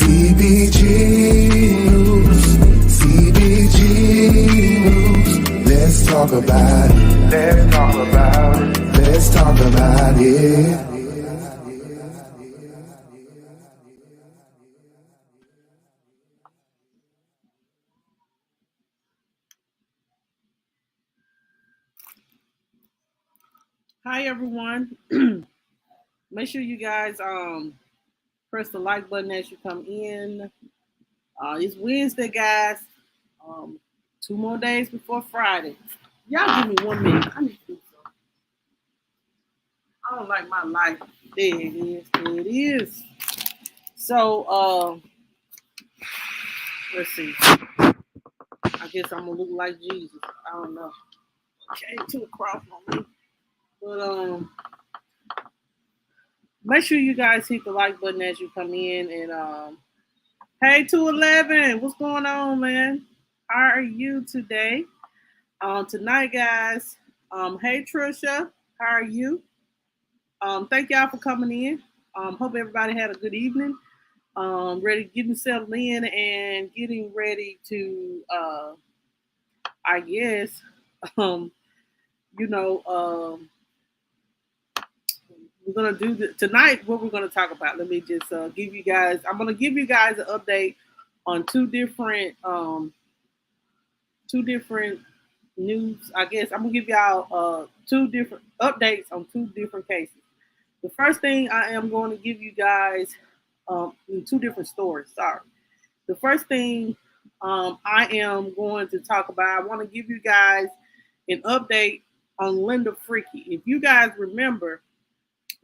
CBG News, CBG News. Let's talk about it. Let's talk about it. Let's talk about it. Hi everyone. Make sure you guys press the like button as you come in. It's Wednesday, guys. 2 more days before Friday. Y'all give me 1 minute. I need to do something. I don't like my life. There it is. There it is. So let's see. I guess I'm gonna look like Jesus. I don't know. Came to a cross on me. But make sure you guys hit the like button as you come in. And hey, 211, what's going on, man? How are you today? Tonight, guys. Hey, Trisha, how are you? Thank y'all for coming in. Hope everybody had a good evening. Ready, getting settled in and getting ready to, I guess, um, you know, we're gonna do tonight. What we're gonna talk about? Let me just give you guys. I'm gonna give you guys an update on two different news. I guess I'm gonna give y'all two different updates on two different cases. The first thing I am going to give you guys in two different stories. Sorry. The first thing I am going to talk about. I want to give you guys an update on Linda Freaky. If you guys remember,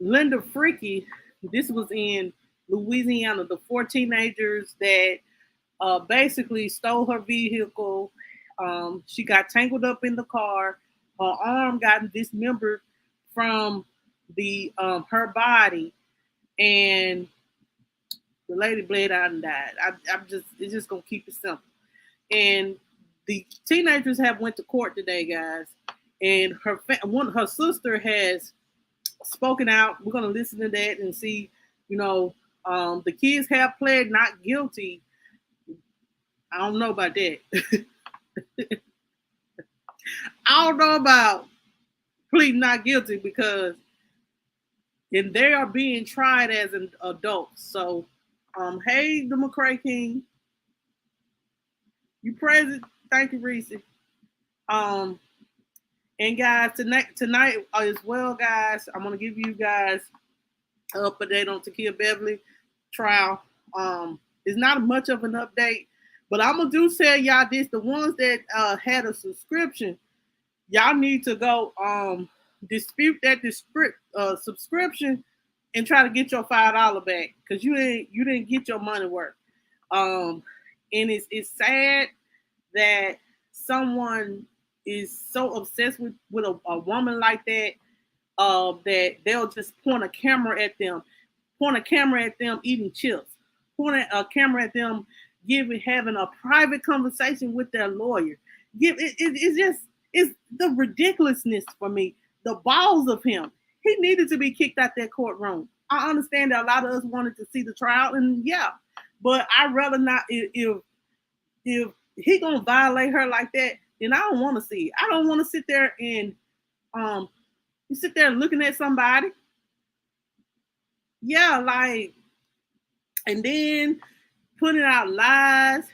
Linda Freaky, this was in Louisiana. The 4 teenagers that basically stole her vehicle. She got tangled up in the car. Her arm got dismembered from the her body, and the lady bled out and died. It's just gonna keep it simple. And the teenagers have went to court today, guys. And her sister has spoken out. We're gonna listen to that and see. The kids have pled not guilty. I don't know about that. I don't know about pleading not guilty because and they are being tried as an adult. So, hey, the McCray King, you present? Thank you, Reese. And guys, tonight as well, guys, I'm gonna give you guys an update on Takia Beverly trial. It's not much of an update, but I'm gonna tell y'all this: the ones that had a subscription, y'all need to go dispute that subscription and try to get your $5 back because you didn't get your money worth. And it's sad that someone is so obsessed with a woman like that that they'll just point a camera at them eating chips, point a camera at them having a private conversation with their lawyer. It's the ridiculousness for me. The balls of him. He needed to be kicked out that courtroom. I understand that a lot of us wanted to see the trial, and yeah, but I'd rather not. If he gonna violate her like that, then I don't want to see it. I don't want to sit there and you sit there looking at somebody. Yeah, like, and then putting out lies,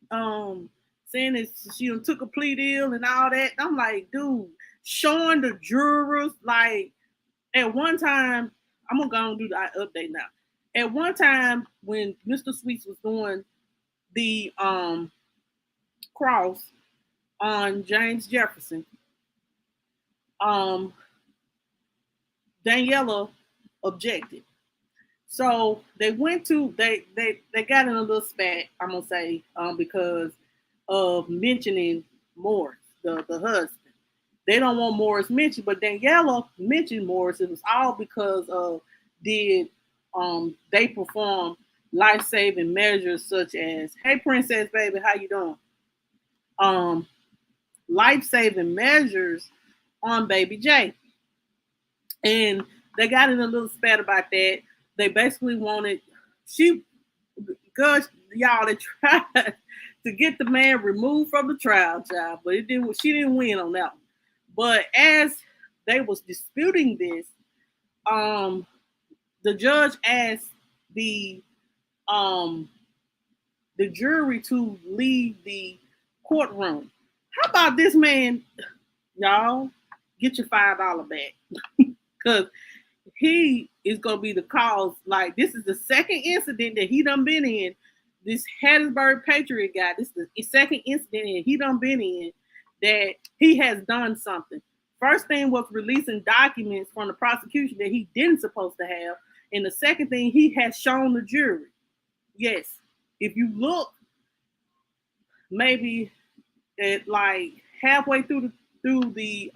saying that she took a plea deal and all that. I'm like, dude, showing the jurors, like, at one time, I'm gonna go and do the update now. At one time, when Mr. Sweets was doing the cross on James Jefferson, Daniela objected. So they got in a little spat, I'm gonna say, because of mentioning Morris, the husband. They don't want Morris mentioned, but Daniela mentioned Morris. It was all because of they perform life-saving measures such as, hey princess baby, how you doing? Life-saving measures on baby J. And they got in a little spat about that. They basically wanted Gosh, y'all, they tried to get the man removed from the trial, child, but it didn't. She didn't win on that one. But as they was disputing this, the judge asked the um the jury to leave the courtroom. How about this man, y'all? Get your $5 back, because he is gonna be the cause. Like, this is the second incident that he done been in. This Hattiesburg Patriot guy. This is the second incident that he done been in that he has done something. First thing was releasing documents from the prosecution that he didn't supposed to have, and the second thing, he has shown the jury. Yes, if you look, maybe at like halfway through the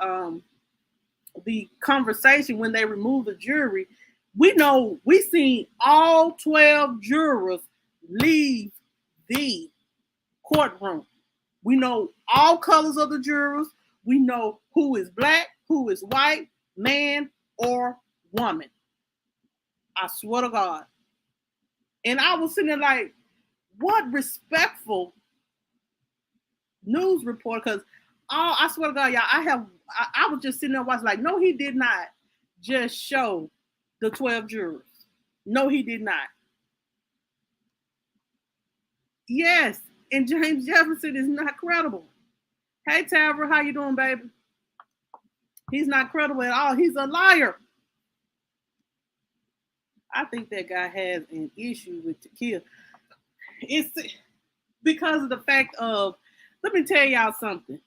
conversation when they removed the jury, we seen all 12 jurors leave the courtroom. We know all colors of the jurors. We know who is black, who is white, man or woman. I swear to God. And I was sitting there like, what respectful news report? Because I swear to God, y'all, I was just sitting there watching like, no, he did not just show the 12 jurors. No, he did not. Yes, and James Jefferson is not credible. Hey, Tavra, how you doing, baby? He's not credible at all. He's a liar. I think that guy has an issue with Takia. It's because of the fact of, let me tell y'all something.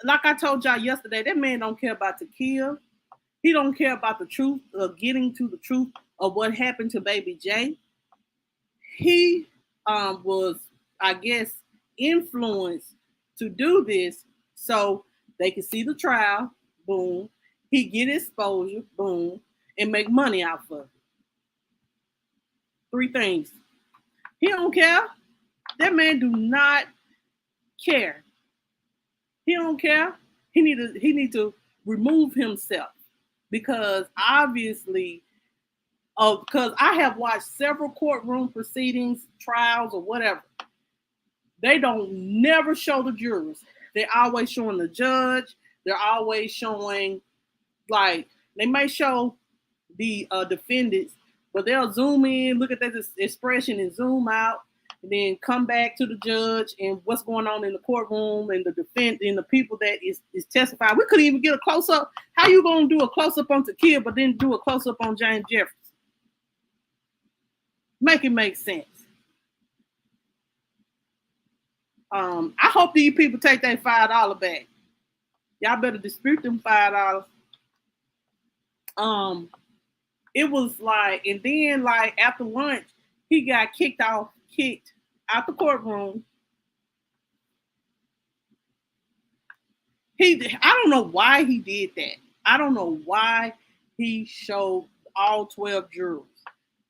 Like I told y'all yesterday, that man don't care about Takia. He don't care about the truth, getting to the truth of what happened to Baby J. He was, I guess, influenced to do this so they could see the trial, boom. He get exposure, boom, and make money out of it. Three things. He don't care. That man do not care. He don't care. He need to remove himself, because obviously, because I have watched several courtroom proceedings, trials, or whatever. They don't never show the jurors. They're always showing the judge. They're always showing, like, they may show the defendants, but they'll zoom in, look at that expression, and zoom out, and then come back to the judge and what's going on in the courtroom and the defense and the people that is testifying. We couldn't even get a close up. How you gonna do a close up on Takia, but then do a close up on James Jefferson? Make it make sense. I hope these people take their $5 back. Y'all better dispute them $5. It was like, and then like after lunch, he got kicked out the courtroom. I don't know why he did that. I don't know why he showed all 12 jurors.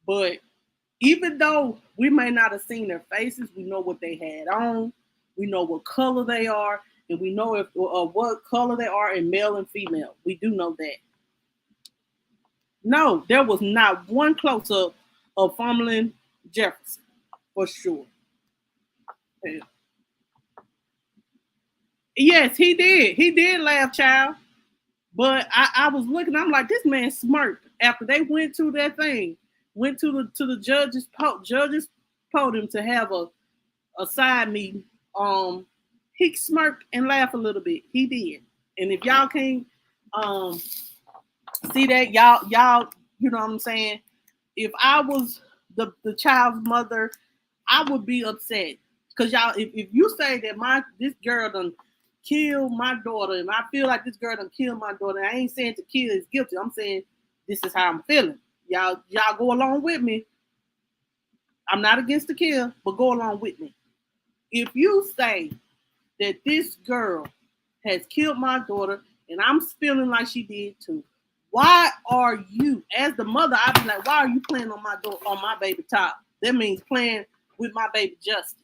But even though we may not have seen their faces, we know what they had on. We know what color they are, and we know what color they are in male and female. We do know that. No, there was not one close-up of fumbling Jefferson, for sure. Yeah. Yes, he did. He did laugh, child. But I was looking, I'm like, this man smirked after they went to that thing, went to the judge's podium to have a side meeting. He smirked and laughed a little bit. He did. And if y'all can't see that, y'all, you know what I'm saying? If I was the child's mother, I would be upset. Because y'all, if you say that this girl done killed my daughter, and I feel like this girl done killed my daughter, I ain't saying to kill is guilty. I'm saying this is how I'm feeling. Y'all go along with me. I'm not against the kill, but go along with me. If you say that this girl has killed my daughter, and I'm feeling like she did too, why are you, as the mother, I'd be like, why are you playing on my baby top? That means playing with my baby justice.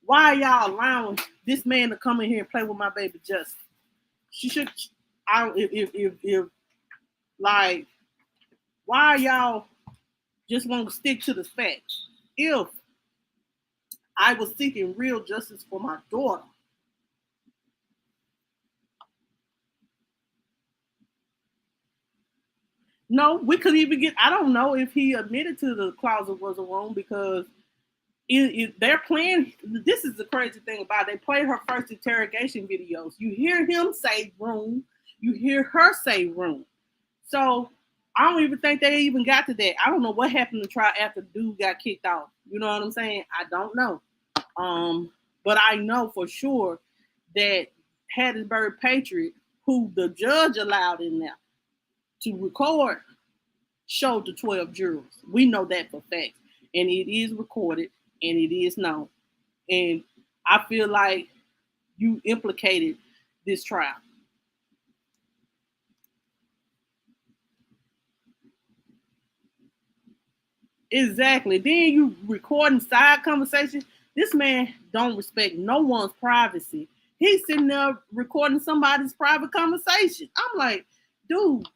Why are y'all allowing this man to come in here and play with my baby justice? She should. Like, why are y'all just want to stick to the facts? if I was seeking real justice for my daughter. No, we could even get. I don't know if he admitted to the closet was a room because they're playing. This is the crazy thing about it. They played her first interrogation videos. You hear him say room, you hear her say room. So I don't even think they even got to that. I don't know what happened to try after the dude got kicked off. You know what I'm saying? I don't know. But I know for sure that Hattiesburg Patriot, who the judge allowed in there to record, showed the 12 jurors. We know that for fact. And it is recorded and it is known. And I feel like you implicated this trial. Exactly. Then you recording side conversations. This man don't respect no one's privacy. He's sitting there recording somebody's private conversation. I'm like, dude,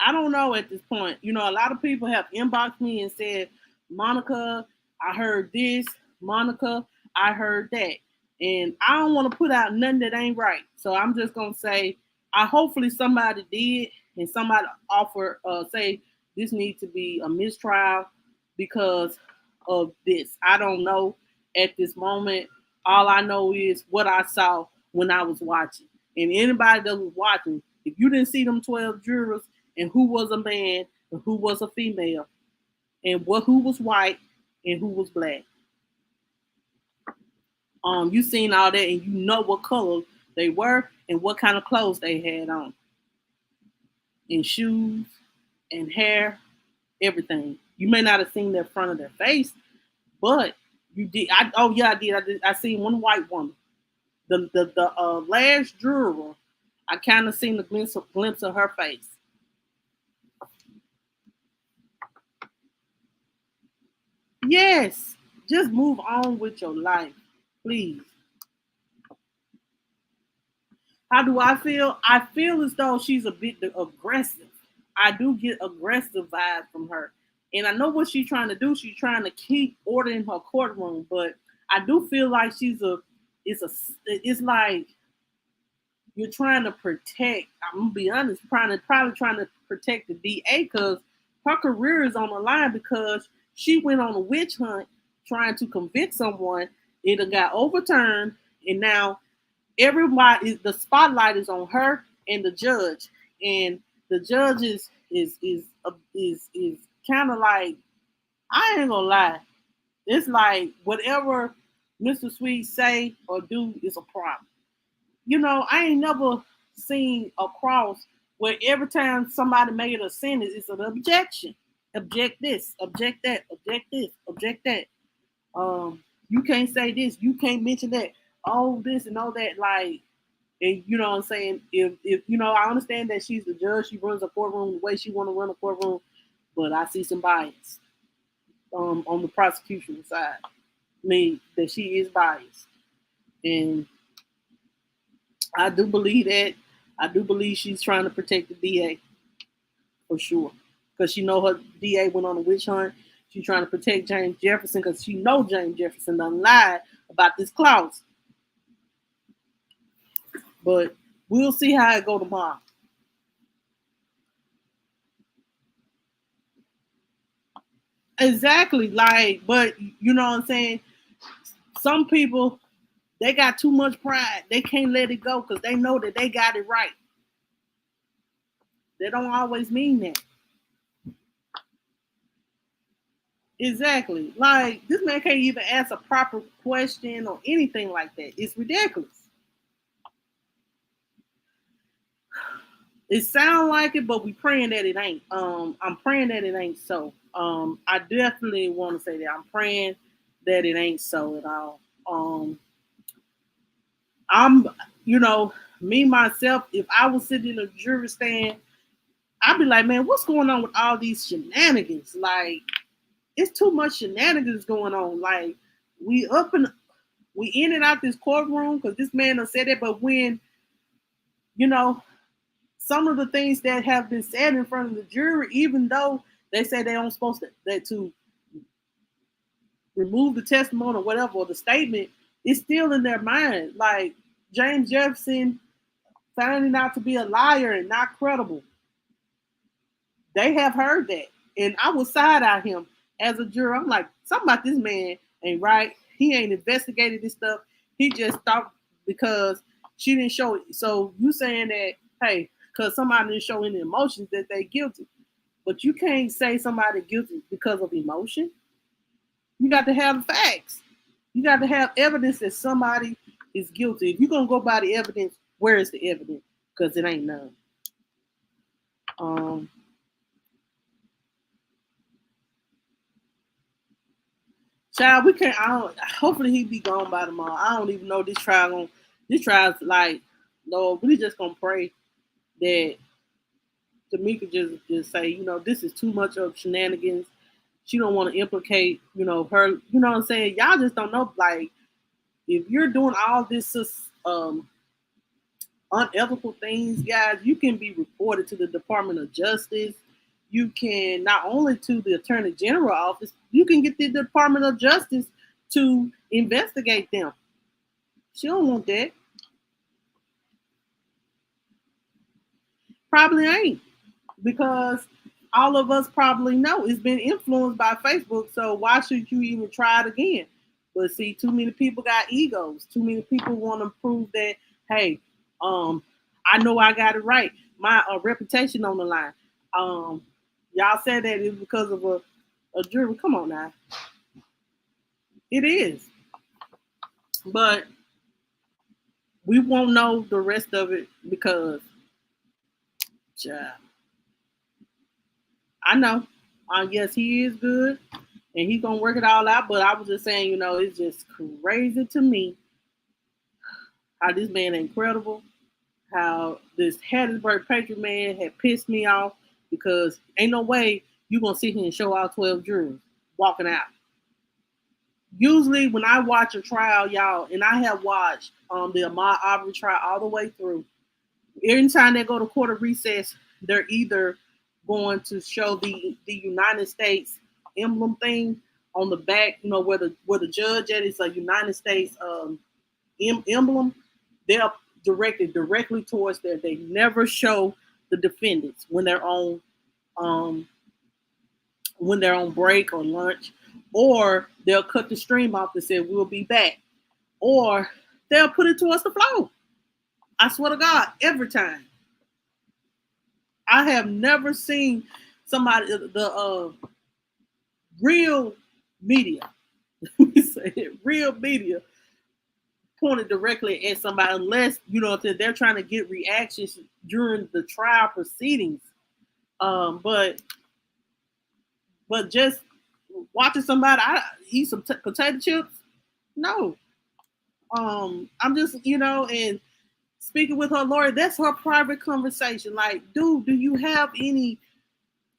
I don't know at this point. You know, a lot of people have inboxed me and said, Monica, I heard this. Monica, I heard that. And I don't want to put out nothing that ain't right. So I'm just gonna say, I hopefully somebody did and somebody offer say this needs to be a mistrial because of this. I don't know at this moment. All I know is what I saw when I was watching. And anybody that was watching, if you didn't see them 12 jurors and who was a man and who was a female and who was white and who was black, you seen all that and you know what color they were and what kind of clothes they had on, and shoes and hair, everything. You may not have seen the front of their face, but you did. I did. I seen one white woman. The last juror, I kind of seen a glimpse of her face. Yes, just move on with your life, please. How do I feel? I feel as though she's a bit aggressive. I do get aggressive vibes from her. And I know what she's trying to do. She's trying to keep order in her courtroom, but I do feel like it's like you're trying to protect. I'm gonna be honest, probably trying to protect the DA because her career is on the line because she went on a witch hunt trying to convict someone. It got overturned, and now everybody the spotlight is on her and the judge, and the judge is kind of like, I ain't gonna lie, it's like whatever Mr. Sweet say or do is a problem. You know, I ain't never seen a cross where every time somebody made a sentence, it's an objection. Object this, object that, object this, object that. You can't say this, you can't mention that, all this and all that. Like, and you know what I'm saying? If you know, I understand that she's the judge, she runs a courtroom the way she want to run a courtroom, but I see some bias on the prosecution side. I mean, that she is biased, and I do believe that. I do believe she's trying to protect the DA for sure, because she know her DA went on a witch hunt. She's trying to protect James Jefferson because she know James Jefferson done lied about this clause. But we'll see how it go tomorrow. Exactly, like, but you know what I'm saying? Some people, they got too much pride. They can't let it go because they know that they got it right. They don't always mean that. Exactly. Like, this man can't even ask a proper question or anything like that. It's ridiculous. It sounds like it, but we praying that it ain't. I'm praying that it ain't so. I definitely want to say that I'm praying that it ain't so at all. I'm, you know, me myself, if I was sitting in a jury stand, I'd be like, man, what's going on with all these shenanigans? Like, it's too much shenanigans going on. Like, we up and we in and out this courtroom because this man done said it, but when, you know, some of the things that have been said in front of the jury, even though they say they don't supposed to remove the testimony or whatever, or the statement, is still in their mind. Like James Jefferson finding out to be a liar and not credible. They have heard that. And I would side eye him as a juror. I'm like, something about this man ain't right. He ain't investigated this stuff. He just thought because she didn't show it. So you saying that, hey, because somebody didn't show any emotions that they guilty. But you can't say somebody guilty because of emotion. You got to have the facts. You got to have evidence that somebody is guilty. If you're going to go by the evidence, where is the evidence? Because it ain't none. Child, we can't. I don't. Hopefully, he be gone by tomorrow. I don't even know this trial. This trial's like, Lord, we just gonna pray that Tamika just say, this is too much of shenanigans. She don't want to implicate, her. You know what I'm saying? Y'all just don't know. Like, if you're doing all this unethical things, guys, you can be reported to the Department of Justice. You can not only to the Attorney General office, you can get the Department of Justice to investigate them. She don't want that. Probably ain't, because all of us probably know it's been influenced by Facebook. So why should you even try it again? But see, too many people got egos. Too many people want to prove that, hey, I know I got it right. My reputation on the line. Y'all said that it's because of a jury. Come on now. It is. But we won't know the rest of it because, child, I know. Yes, he is good and he's going to work it all out. But I was just saying, it's just crazy to me how this man incredible, how this Hattiesburg Patriot man had pissed me off because ain't no way you're going to sit here and show all 12 jurors walking out. Usually when I watch a trial, y'all, and I have watched the Ahmaud Arbery trial all the way through, every time they go to court of recess, they're either going to show the United States emblem thing on the back, where the judge at is a United States emblem. They're directed directly towards there. They never show the defendants when they're on break or lunch, or they'll cut the stream off and say we'll be back, or they'll put it towards the floor. I swear to God, every time. I have never seen somebody, the real media, we say it, real media, pointed directly at somebody unless, they're trying to get reactions during the trial proceedings. But just watching somebody eat some potato chips, no. I'm just, and speaking with her lawyer, that's her private conversation. Like, dude, do you have any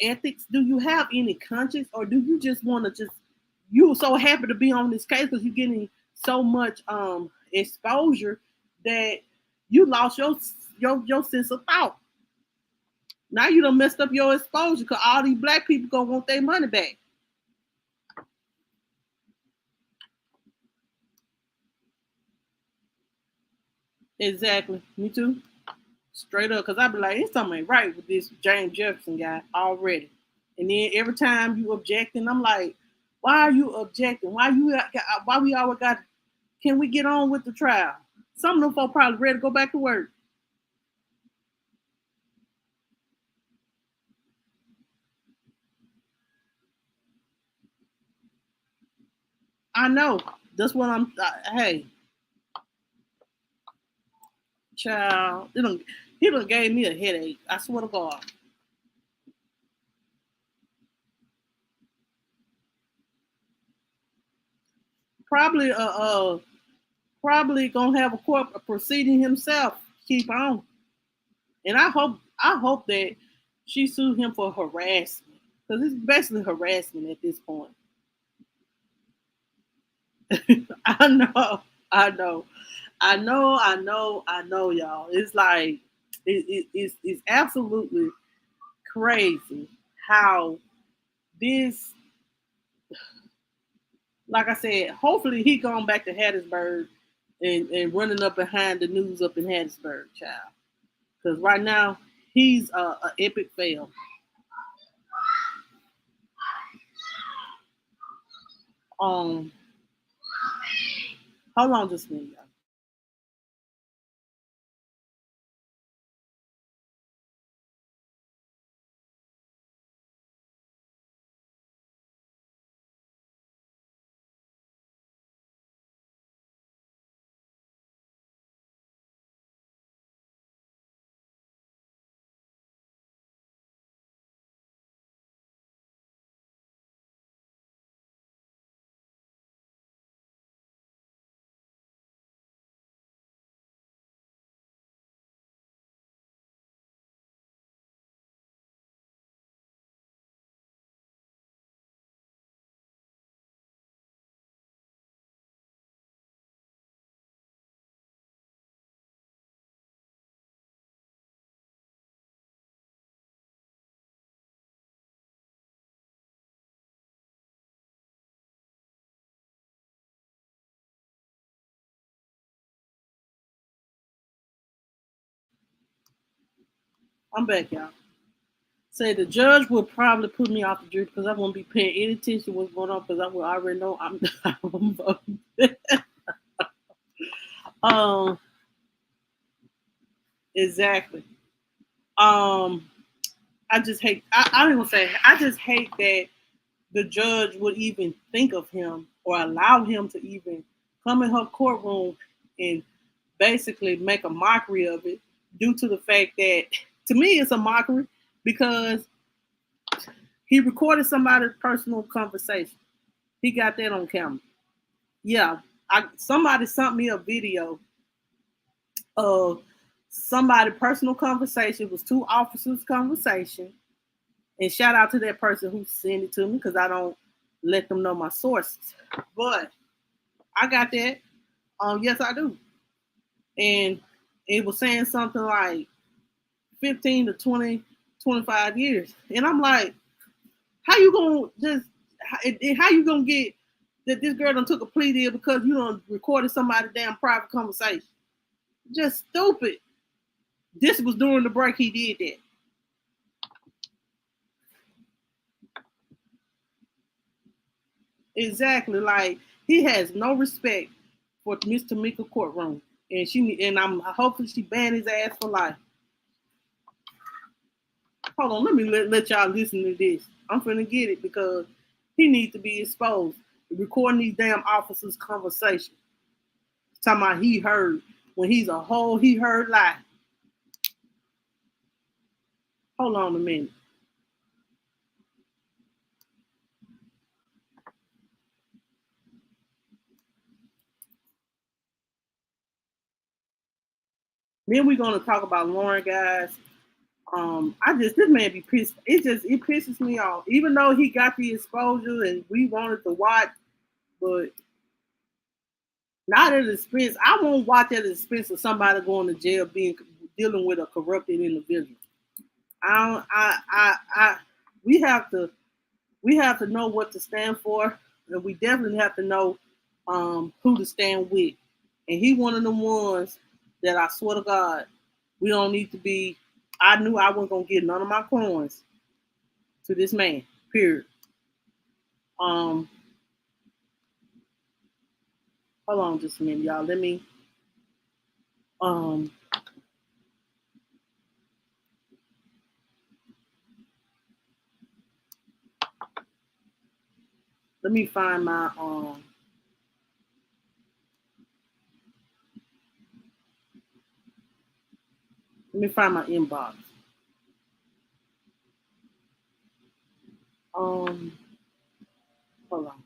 ethics? Do you have any conscience? Or do you just want to you so happy to be on this case because you're getting so much exposure that you lost your sense of thought. Now you done messed up your exposure because all these black people gonna want their money back. Exactly. Me too. Straight up, because I be like, it's something ain't right with this James Jefferson guy already. And then every time you objecting, I'm like, why are you objecting? Why we always got? Can we get on with the trial? Some of them folks probably ready to go back to work. I know. That's what I'm. Hey, child, he done gave me a headache. I swear to God. Probably probably gonna have a court proceeding himself. Keep on. And I hope that she sued him for harassment because it's basically harassment at this point. I know, I know, I know, y'all. It's like It's absolutely crazy how this, like I said, hopefully he gone back to Hattiesburg and running up behind the news up in Hattiesburg, child. Because right now he's a epic fail. Um, hold on just a minute, y'all. I'm back, y'all. Say the judge will probably put me off the jury because I won't be paying any attention to what's going on because I will already know I'm voting. um, exactly. Um, I just hate. I don't even say. I just hate that the judge would even think of him or allow him to even come in her courtroom and basically make a mockery of it due to the fact that to me it's a mockery because he recorded somebody's personal conversation. He got that on camera. Yeah, somebody sent me a video of somebody's personal conversation. It was two officers' conversation. And shout out to that person who sent it to me because I don't let them know my sources. But I got that. Yes, I do. And it was saying something like 15 to 20, 25 years. And I'm like, how you gonna just how you gonna get that this girl done took a plea deal because you done recorded somebody's damn private conversation? Just stupid. This was during the break he did that. Exactly. Like he has no respect for Miss Tamika courtroom. And I'm hoping she banned his ass for life. Hold on, let me let y'all listen to this. I'm finna get it because he needs to be exposed. Recording these damn officers' conversation. Talking about he heard when he's a whole he heard lie. Hold on a minute. Then we're gonna talk about Lauren, guys. I just this man be pissed. It pisses me off. Even though he got the exposure and we wanted to watch, but not at the expense. I won't watch at the expense of somebody going to jail being dealing with a corrupted individual. I don't. I. We have to know what to stand for, and we definitely have to know who to stand with. And he one of the ones that I swear to God, we don't need to be. I knew I wasn't gonna get none of my coins to this man. Period. Um, hold on just a minute, y'all. Um let me find my let me find my inbox. Um, hold on.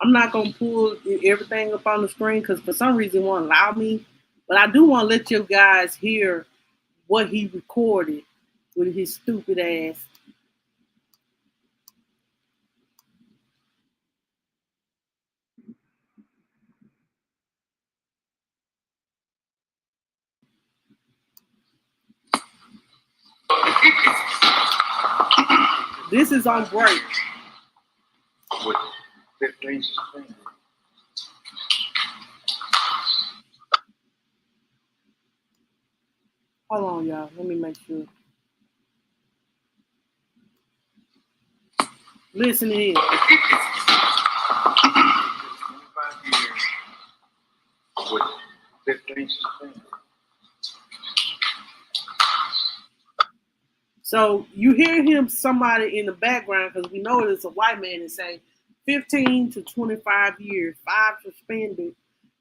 I'm not gonna pull everything up on the screen because for some reason it won't allow me. But I do want to let you guys hear what he recorded with his stupid ass. This is on break. With 15 suspended. Hold on, y'all. Let me make sure. Listen here. 25 years with 15 suspended. So you hear him, somebody in the background, because we know it's a white man, and say 15 to 25 years, 5 suspended,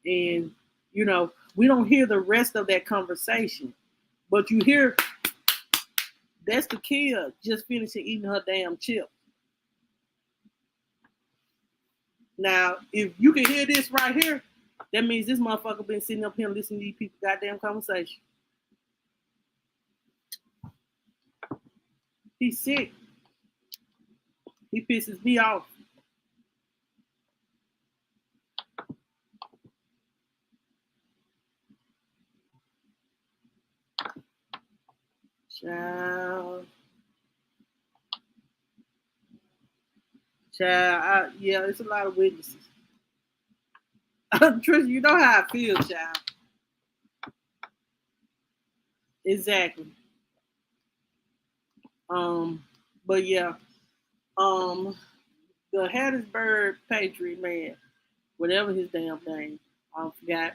and we don't hear the rest of that conversation, but you hear that's the kid just finishing eating her damn chip. Now, if you can hear this right here, that means this motherfucker been sitting up here listening to these people goddamn conversation. He's sick. He pisses me off. Child. Yeah, it's a lot of witnesses. Trisha, you know how I feel, child. Exactly. But yeah, um, the Hattiesburg Patriot man, whatever his damn name, I forgot.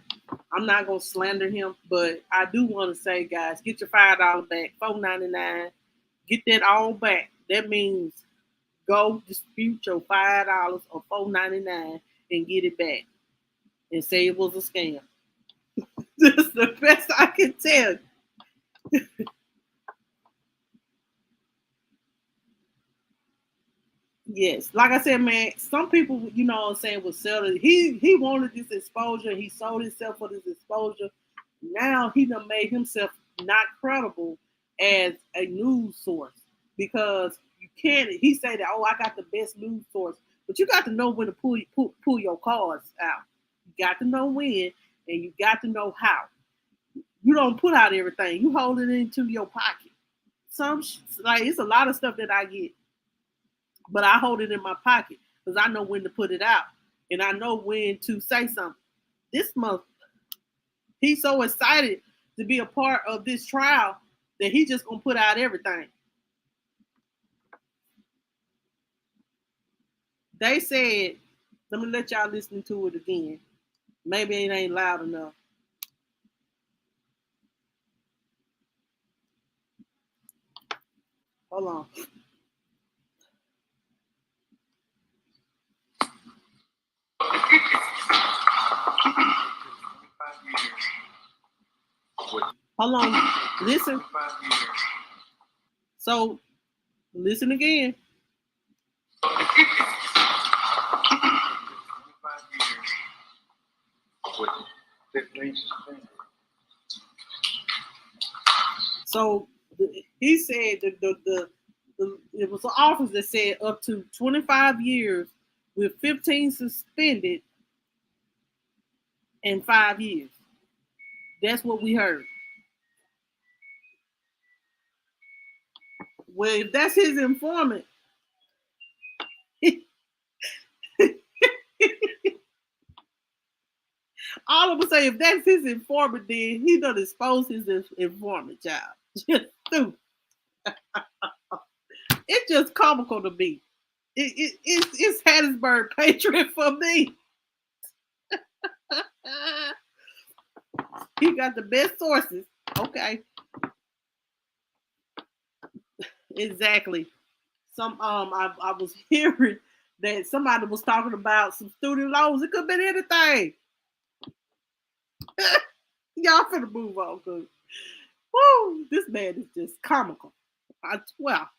I'm not gonna slander him, but I do want to say, guys, get your $5 back, $4.99. Get that all back. That means go dispute your $5 or $4.99 and get it back, and say it was a scam. That's the best I can tell. Yes, like I said, man, some people, what I'm saying, would sell it. He wanted this exposure. He sold himself for this exposure. Now he done made himself not credible as a news source, because you can't. He say that, oh, I got the best news source, but you got to know when to pull your cards out. You got to know when, and you got to know how. You don't put out everything. You hold it into your pocket. Like, it's a lot of stuff that I get, but I hold it in my pocket because I know when to put it out, and I know when to say something. This month, he's so excited to be a part of this trial that he just gonna put out everything. They said, let me let y'all listen to it again. Maybe it ain't loud enough. Hold on. Hold on. Listen. So listen again. 15 suspended. So he said it was an officer that said up to 25 years with 15 suspended and 5 years. That's what we heard. Well, if that's his informant, all I'm gonna say, if that's his informant, then he done exposed his informant, child. Just stupid. It's just comical to me. It's Hattiesburg Patriot for me. He got the best sources. Okay, exactly. I was hearing that somebody was talking about some student loans. It could have been anything. Y'all finna move on, cause woo, this man is just comical. Well,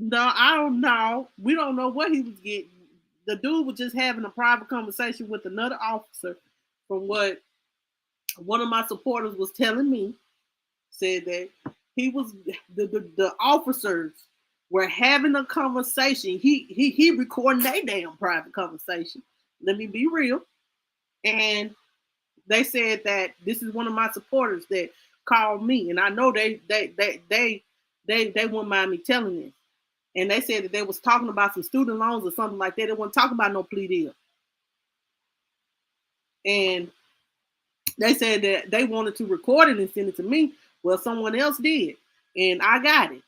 No, I don't know. We don't know what he was getting. The dude was just having a private conversation with another officer, from what one of my supporters was telling me. Said that he was the officers were having a conversation. He recording their damn private conversation. Let me be real. And they said that this is one of my supporters that called me, and I know they wouldn't mind me telling this. And they said that they was talking about some student loans or something like that. They weren't talking about no plea deal. And they said that they wanted to record it and send it to me. Well, someone else did, and I got it.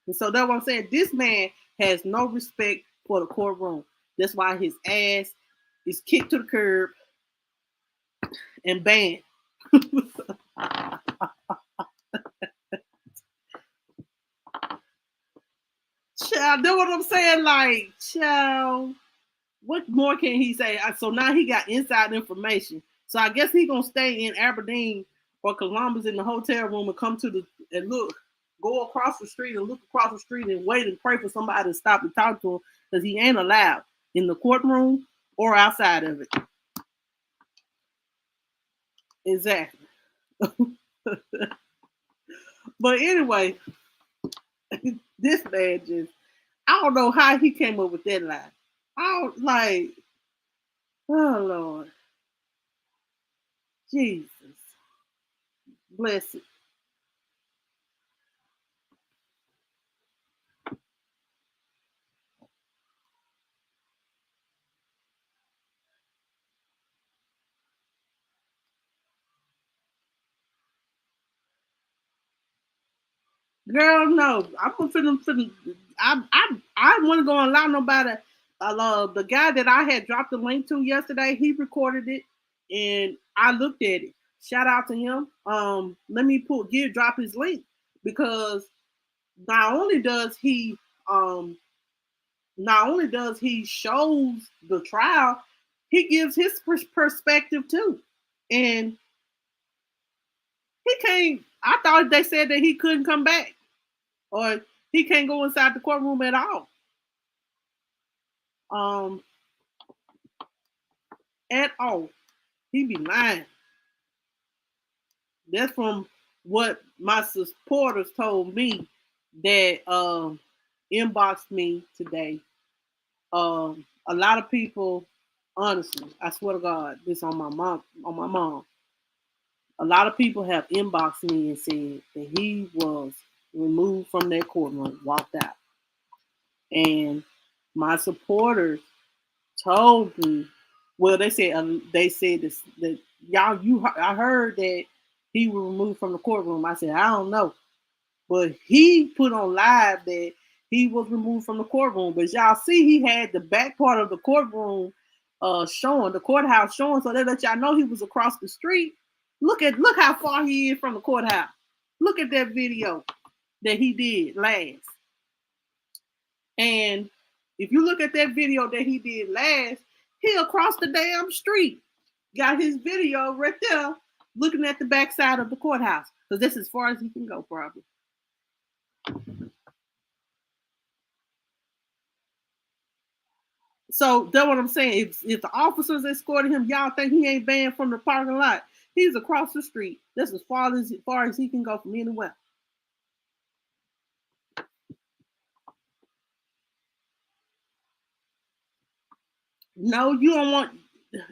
And so that's what I'm saying. This man has no respect for the courtroom. That's why his ass is kicked to the curb and banned. Child, know what I'm saying? Like, child, what more can he say? So now he got inside information. So I guess he gonna stay in Aberdeen or Columbus in the hotel room and come to the and look, go across the street and look across the street and wait and pray for somebody to stop and talk to him because he ain't allowed in the courtroom or outside of it. Exactly. But anyway, this man just I don't know how he came up with that lie. I don't like oh Lord. Jesus. Bless it. Girl, no. I wasn't gonna allow nobody the guy that I had dropped the link to yesterday, he recorded it and I looked at it. Shout out to him. Let me drop his link because not only does he um not only does he shows the trial, he gives his perspective too. And he can't I thought they said that he couldn't come back or he can't go inside the courtroom at all. Um, at all. He be lying. That's from what my supporters told me that inboxed me today. A lot of people, honestly, I swear to God, this on my mom. A lot of people have inboxed me and said that he was removed from their courtroom, walked out. And my supporters told me, well, they said this that I heard that he was removed from the courtroom. I said I don't know, but he put on live that he was removed from the courtroom. But y'all see, he had the back part of the courtroom showing, the courthouse showing, so they let y'all know he was across the street. Look how far he is from the courthouse. Look at that video that he did last. And if you look at that video that he did last, he across the damn street. Got his video right there looking at the backside of the courthouse. Because that's as far as he can go, probably. So that's what I'm saying. If the officers escorted him, y'all think he ain't banned from the parking lot. He's across the street. That's as far as he can go from anywhere. No, you don't want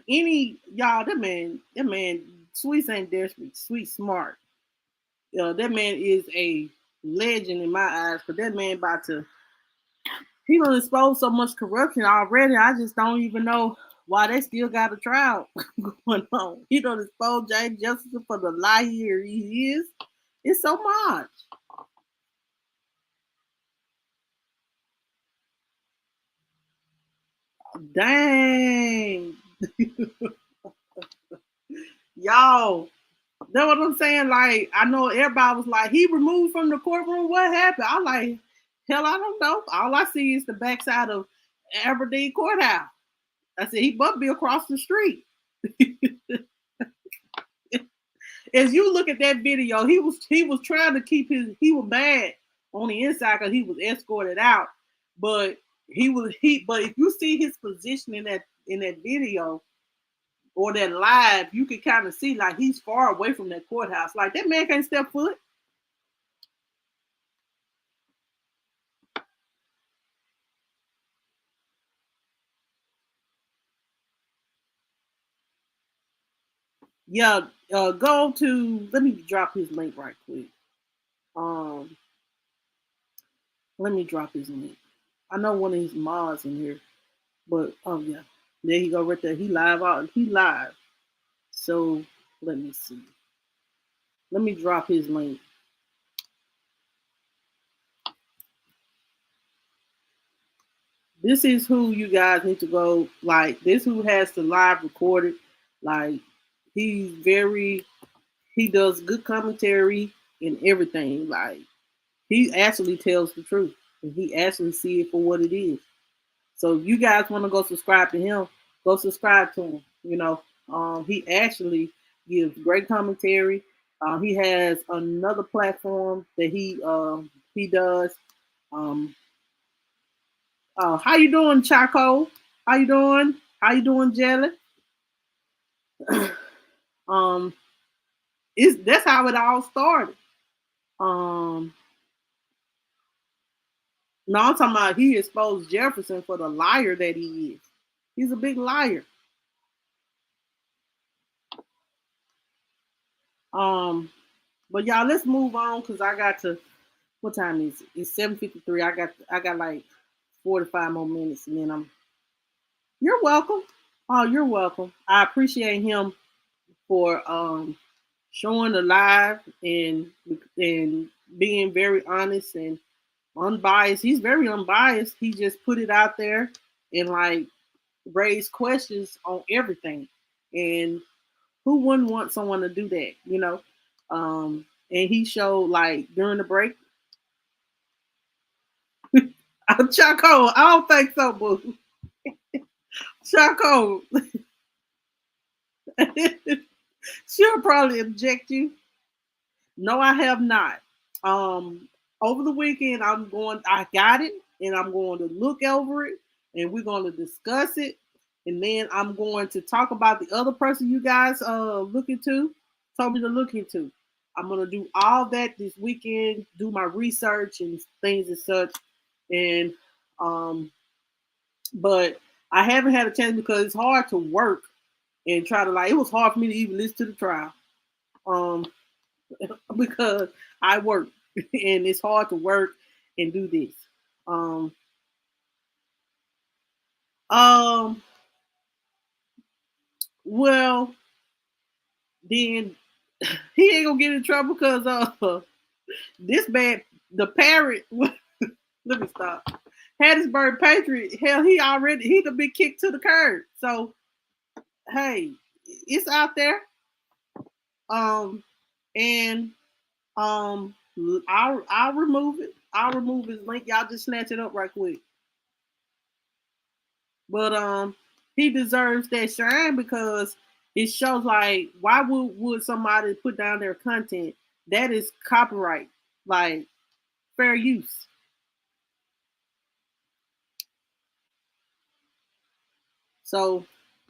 any y'all. That man, Sweet ain't desperate. Sweet smart. That man is a legend in my eyes. But that man about to he don't expose so much corruption already. I just don't even know why they still got a trial going on. He don't expose James Justice for the lie here he is. It's so much. Dang. Y'all, that's what I'm saying. Like, I know everybody was like, he removed from the courtroom. What happened? I'm like, hell, I don't know. All I see is the backside of Aberdeen Courthouse. I said, he must be across the street. As you look at that video, he was trying to keep he was mad on the inside because he was escorted out. But but if you see his position in that video or that live, you can kind of see like he's far away from that courthouse. Like that man can't step foot. Yeah, go to. Let me drop his link right quick. Um, let me drop his link. I know one of his mods in here, but oh yeah, there he go right there. He live out. He live. So let me see. Let me drop his link. This is who you guys need to go. Like this, who has the live recorded. Like he's very. He does good commentary and everything. Like he actually tells the truth, and he actually see it for what it is. So if you guys want to go subscribe to him, go subscribe to him. He actually gives great commentary. He has another platform that he does. Um, how you doing, Chaco? How you doing? How you doing, Jelly? um, that's how it all started. Um, no, I'm talking about he exposed Jefferson for the liar that he is. He's a big liar. Um, but y'all, let's move on because I got to. What time is it? It's 7:53. I got like 45 more minutes, and then I'm. You're welcome. Oh, you're welcome. I appreciate him for showing the live and being very honest and unbiased. He's very unbiased. He just put it out there and like raised questions on everything. And who wouldn't want someone to do that, you know? And he showed like during the break. Chaco, I don't think so, boo. Chaco, she'll probably object you. No, I have not. Um, Over the weekend, I got it, and I'm going to look over it, and we're going to discuss it, and then I'm going to talk about the other person you guys told me to look into. I'm gonna do all that this weekend, do my research and things and such, and um, but I haven't had a chance because it's hard to work and try to like. It was hard for me to even listen to the trial. Um, because I work and it's hard to work and do this. Um, um, well, then he ain't gonna get in trouble because this man, the parrot. Let me stop. Hattiesburg Patriot. Hell, he could be kicked to the curb. So hey, it's out there. Um, and I'll remove it. I'll remove his link. Y'all just snatch it up right quick. But he deserves that shine because it shows like why would somebody put down their content? That is copyright, like fair use. So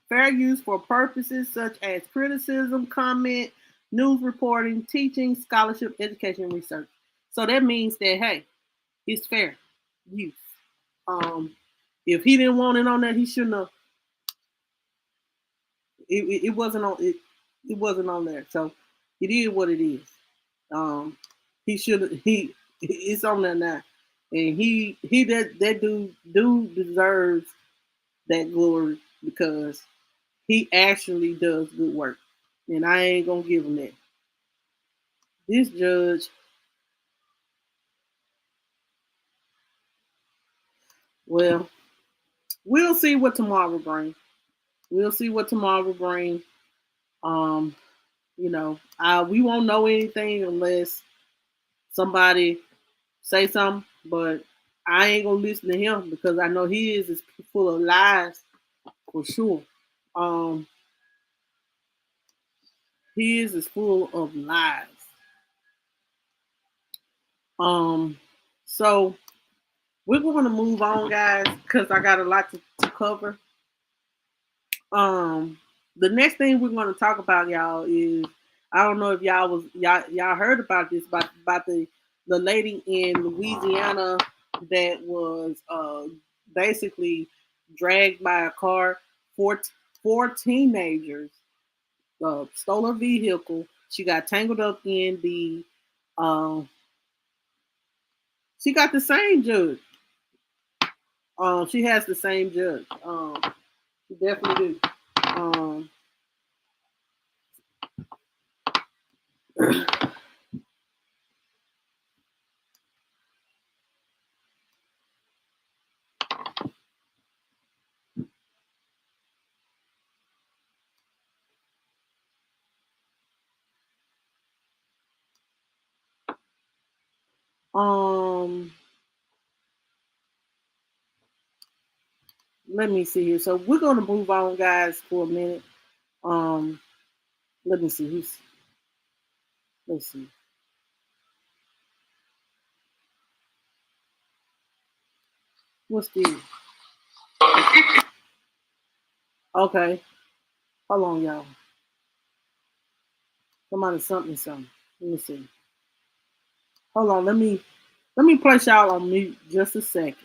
fair use for purposes such as criticism, comment, news reporting, teaching, scholarship, education, and research. So that means that hey, it's fair use. Um, if he didn't want it on there, he shouldn't have. It wasn't on it. It wasn't on there. So it is what it is. Um, he should he it's on there now, and he that dude deserves that glory because he actually does good work, and I ain't gonna give him that. This judge, well, we'll see what tomorrow brings. We'll see what tomorrow brings. Um, we won't know anything unless somebody say something, but I ain't gonna listen to him because I know he is full of lies for sure. Um, he is full of lies. Um, So we're going to move on, guys, because I got a lot to cover. Um, the next thing we're going to talk about, y'all, is I don't know if y'all heard about this about the lady in Louisiana that was basically dragged by a car. Four teenagers stole her vehicle. She got tangled up in the. She got the same judge. She has the same judge. She definitely do. Um, um, let me see here. So we're gonna move on, guys, for a minute. Um, let me see who's. Let's see. What's the? Okay, hold on, y'all. Somebody something. Let me see. Hold on. Let me place y'all on mute just a second.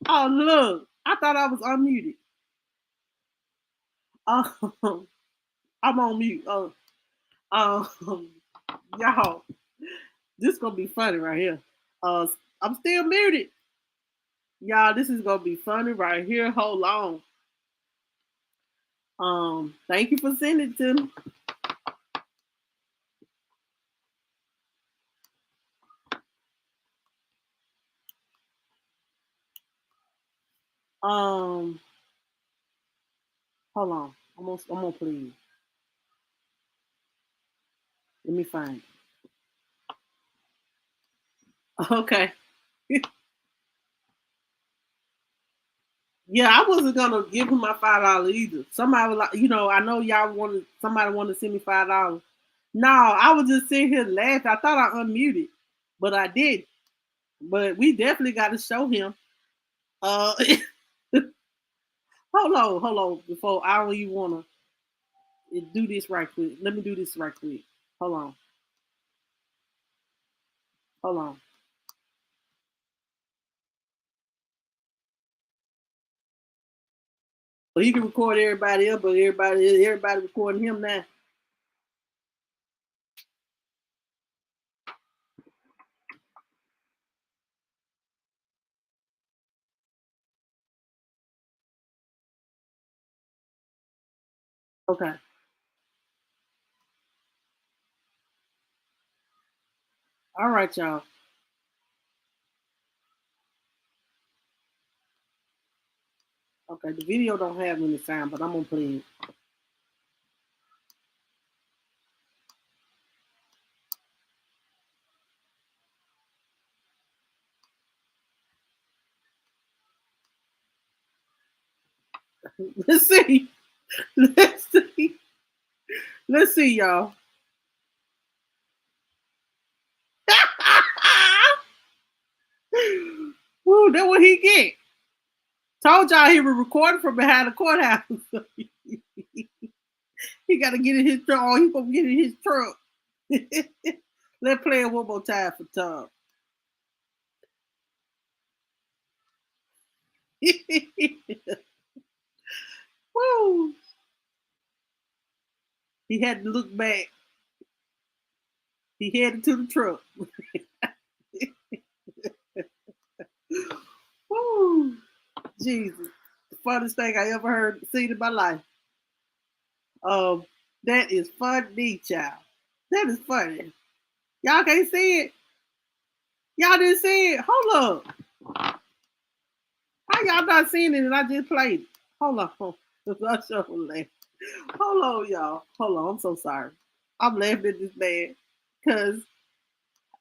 Oh look, I thought I was unmuted. Um, I'm on mute. Um, y'all, this gonna be funny right here. Uh, I'm still muted. Y'all, this is gonna be funny right here. Hold on. Thank you for sending it to me. Um, hold on. I'm gonna please. Let me find it. Okay. Yeah, I wasn't gonna give him my $5 either. Somebody was like, I know y'all wanted somebody wanted to send me $5. No, I was just sitting here laughing. I thought I unmuted, but I did. But we definitely got to show him. Uh, hold on. Before I don't even wanna do this right quick. Let me do this right quick. Hold on. Hold on. So he can record everybody else, but everybody recording him now. Okay. All right, y'all. Okay, the video don't have any sound, but I'm gonna play it. Let's see. Let's see. Let's see, y'all. Woo, that's what he get. Told y'all he was recording from behind the courthouse. He got to get in his truck. Oh, he gonna get in his truck. Let's play it one more time for Tom. Woo! He had to look back. He headed to the truck. Woo! Jesus. The funniest thing I ever heard, seen in my life. That is funny, child. That is funny. Y'all can't see it. Y'all didn't see it. Hold up. How y'all not seeing it and I just played it? Hold on. Hold on, y'all. Hold on. I'm so sorry. I'm laughing at this man because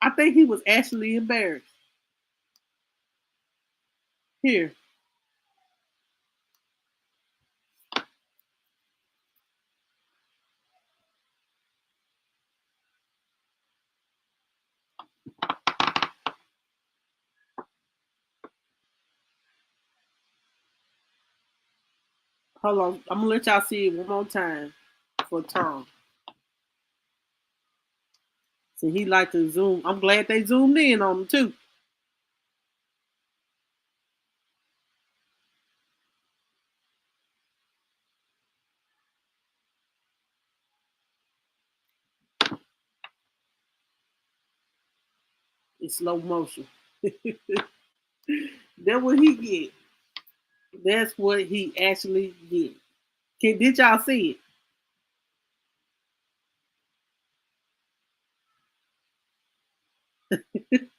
I think he was actually embarrassed. Here. Hold on. I'm gonna let y'all see it one more time for Tom. So he like to zoom. I'm glad they zoomed in on him too. In slow motion. That's what he get. That's what he actually get. Did y'all see it?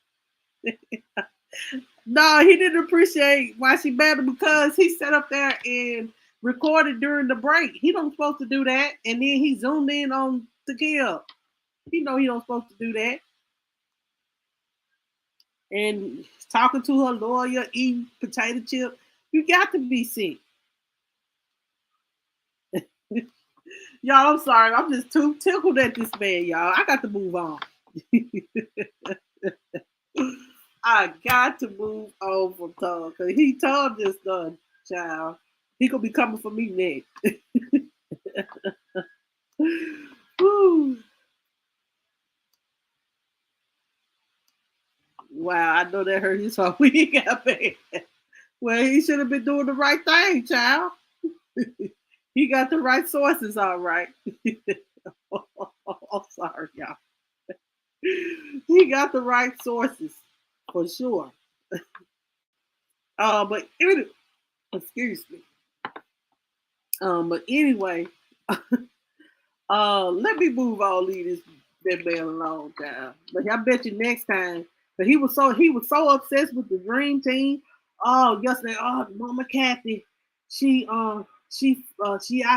No, he didn't appreciate why she battled because he sat up there and recorded during the break. He don't supposed to do that, and then he zoomed in on the kill. He know he don't supposed to do that. And talking to her lawyer, eating potato chip, you got to be sick. Y'all, I'm sorry. I'm just too tickled at this man, y'all. I got to move on. I got to move on from Tom because he told this done, child. He gonna be coming for me next. Woo. Wow, I know that hurt his heart when he got back. Well, he should have been doing the right thing, child. He got the right sources, all right. Oh, sorry, y'all. He got the right sources for sure. But excuse me. But anyway, let me move on, leave that man alone, child. But I bet you next time, but he was so obsessed with the dream team. Oh, yesterday, Mama Kathy, she out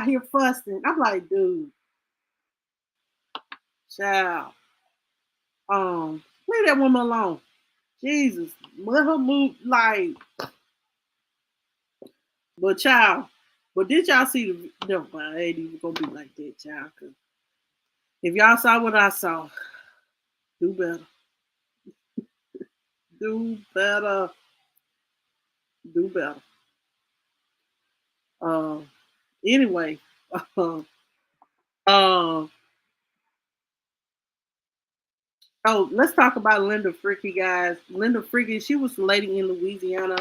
here fussing. I'm like, dude, child, leave that woman alone. Jesus, let her move like, but child. But did y'all see the? Never mind, I ain't even gonna be like that, child. Cause if y'all saw what I saw, do better. Do better. Do better. Uh, anyway, uh, oh, let's talk about Linda Fricky, guys. Linda Fricky, she was the lady in Louisiana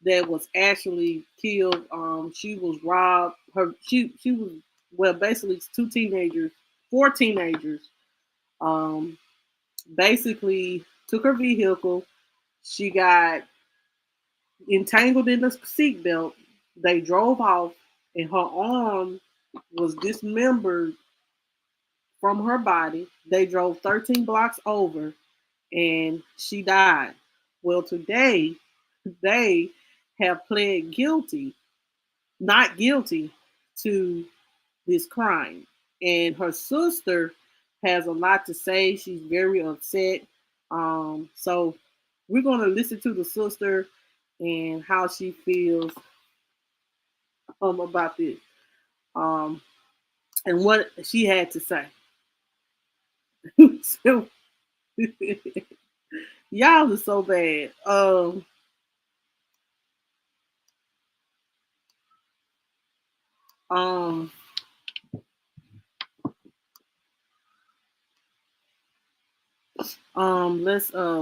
that was actually killed. She was robbed. She was well, basically four teenagers. Um, basically took her vehicle. She got entangled in the seatbelt. They drove off, and her arm was dismembered from her body. They drove 13 blocks over, and she died. Well, today they have pled not guilty to this crime. And her sister has a lot to say. She's very upset. So we're going to listen to the sister and how she feels about this, and what she had to say. So, y'all are so bad. Um,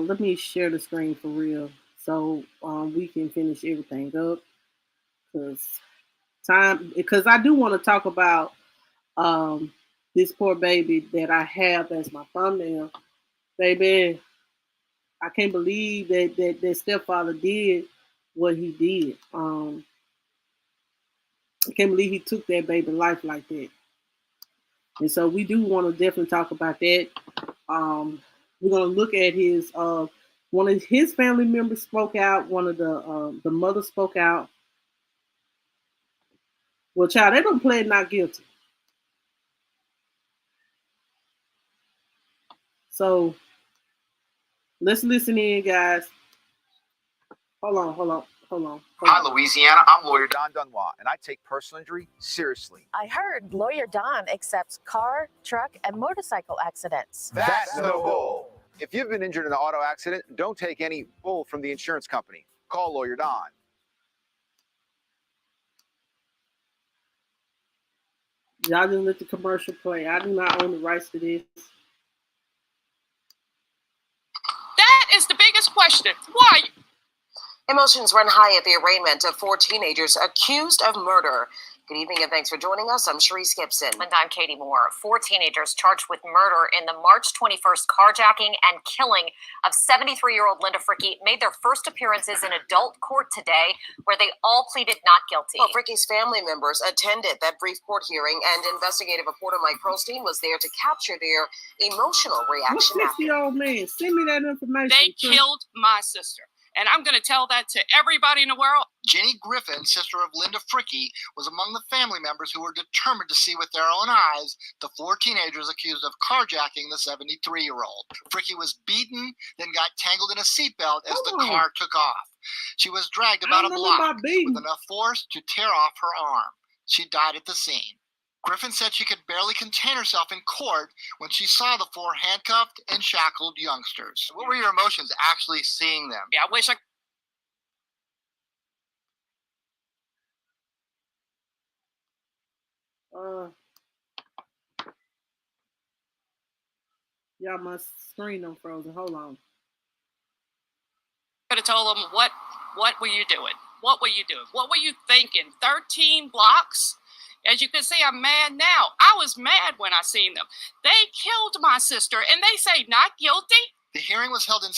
let me share the screen for real, so we can finish everything up, because because I do want to talk about um this poor baby that I have as my thumbnail. Baby, I can't believe that stepfather did what he did. I can't believe he took that baby life like that. And so we do want to definitely talk about that. We're gonna look at his one of his family members spoke out. One of the mother spoke out. Well, child, they don't play not guilty. So let's listen in, guys. Hold on. Hi, Louisiana. I'm lawyer Don Dunois, and I take personal injury seriously. I heard lawyer Don accepts car, truck, and motorcycle accidents. That's no bull. If you've been injured in an auto accident, don't take any bull from the insurance company. Call lawyer Don. Y'all just let the commercial play. I do not own the rights to this. That is the biggest question. Why? Emotions run high at the arraignment of 4 teenagers accused of murder. Good evening and thanks for joining us. I'm Sharice Gibson. And I'm Katie Moore. 4 teenagers charged with murder in the March 21st carjacking and killing of 73-year-old Linda Fricky made their first appearances in adult court today, where they all pleaded not guilty. Well, Fricky's family members attended that brief court hearing, and investigative reporter Mike Pearlstein was there to capture their emotional reaction. What's the old man? Send me that information. They killed my sister. And I'm going to tell that to everybody in the world. Jenny Griffin, sister of Linda Fricky, was among the family members who were determined to see with their own eyes the 4 teenagers accused of carjacking the 73-year-old. Fricky was beaten, then got tangled in a seatbelt as the car took off. She was dragged about a block with enough force to tear off her arm. She died at the scene. Griffin said she could barely contain herself in court when she saw the 4 handcuffed and shackled youngsters. What were your emotions actually seeing them? Yeah, I wish I... Y'all, my screen done frozen. Hold on. could have told them, what were you doing? What were you doing? What were you thinking? 13 blocks? As you can see, I'm mad now. I was mad when I seen them. They killed my sister, and they say not guilty? The hearing was held in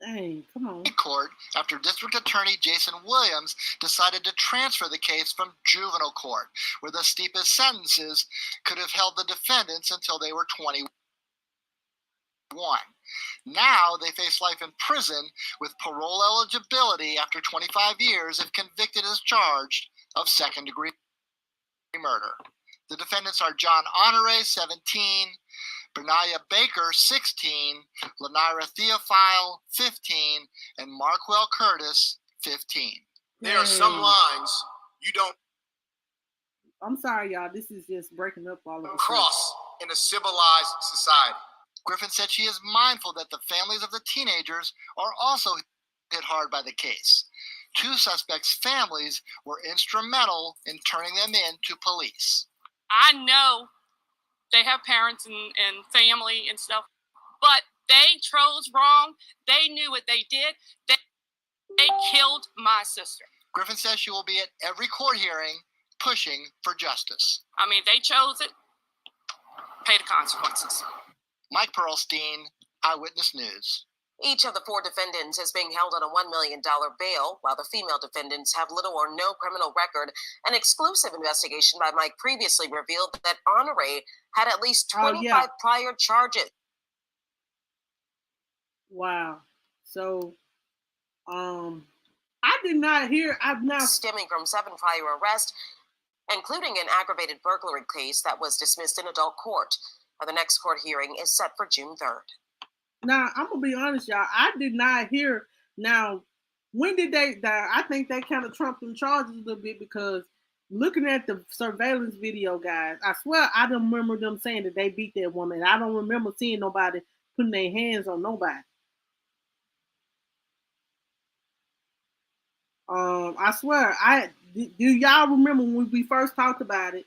Dang, come on. court after District Attorney Jason Williams decided to transfer the case from juvenile court, where the steepest sentences could have held the defendants until they were 21. Now they face life in prison with parole eligibility after 25 years if convicted as charged of second-degree murder. The defendants are John Honore, 17, Bernaya Baker, 16, Lanira Theophile, 15, and Markwell Curtis, 15. There are some lines you don't I'm sorry, y'all. This is just breaking up all of us. cross in a civilized society. Griffin said she is mindful that the families of the teenagers are also hit hard by the case. 2 suspects' families were instrumental in turning them in to police. I know they have parents and family and stuff, but they chose wrong. They knew what they did. They killed my sister. Griffin says she will be at every court hearing pushing for justice. I mean, they chose it. Pay the consequences. Mike Pearlstein, Eyewitness News. Each of the 4 defendants is being held on a $1 million bail, while the female defendants have little or no criminal record. An exclusive investigation by Mike previously revealed that Honore had at least 25 prior charges. Wow. So, I did not hear. I've not stemming from 7 prior arrests, including an aggravated burglary case that was dismissed in adult court. The next court hearing is set for June 3rd. Now, I'm going to be honest, y'all. I did not hear. Now, when did they die? I think they kind of trumped them charges a little bit because looking at the surveillance video, guys, I swear I don't remember them saying that they beat that woman. I don't remember seeing nobody putting their hands on nobody. I swear, do y'all remember when we first talked about it?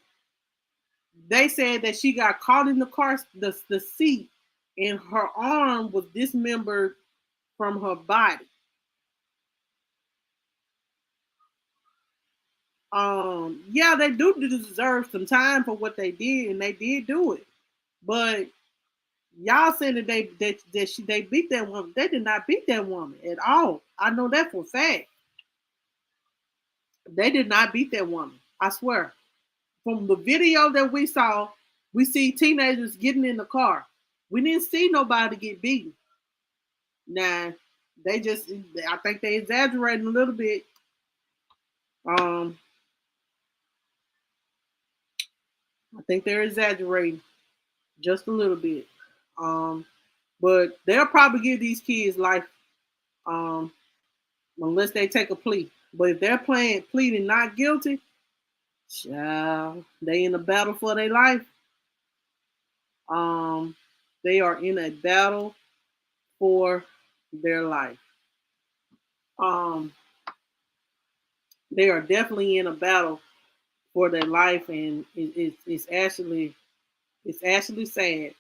They said that she got caught in the car, the seat, and her arm was dismembered from her body. Yeah, they do deserve some time for what they did, and they did do it. But y'all saying that they beat that woman. They did not beat that woman at all. I know that for a fact. They did not beat that woman. I swear. From the video that we saw, we see teenagers getting in the car. We didn't see nobody get beaten. Now, I think they exaggerating a little bit. I think they're exaggerating just a little bit. But they'll probably give these kids life, unless they take a plea. But if they're pleading not guilty, child, they in a battle for their life. They are in a battle for their life. They are definitely in a battle for their life, and it's actually sad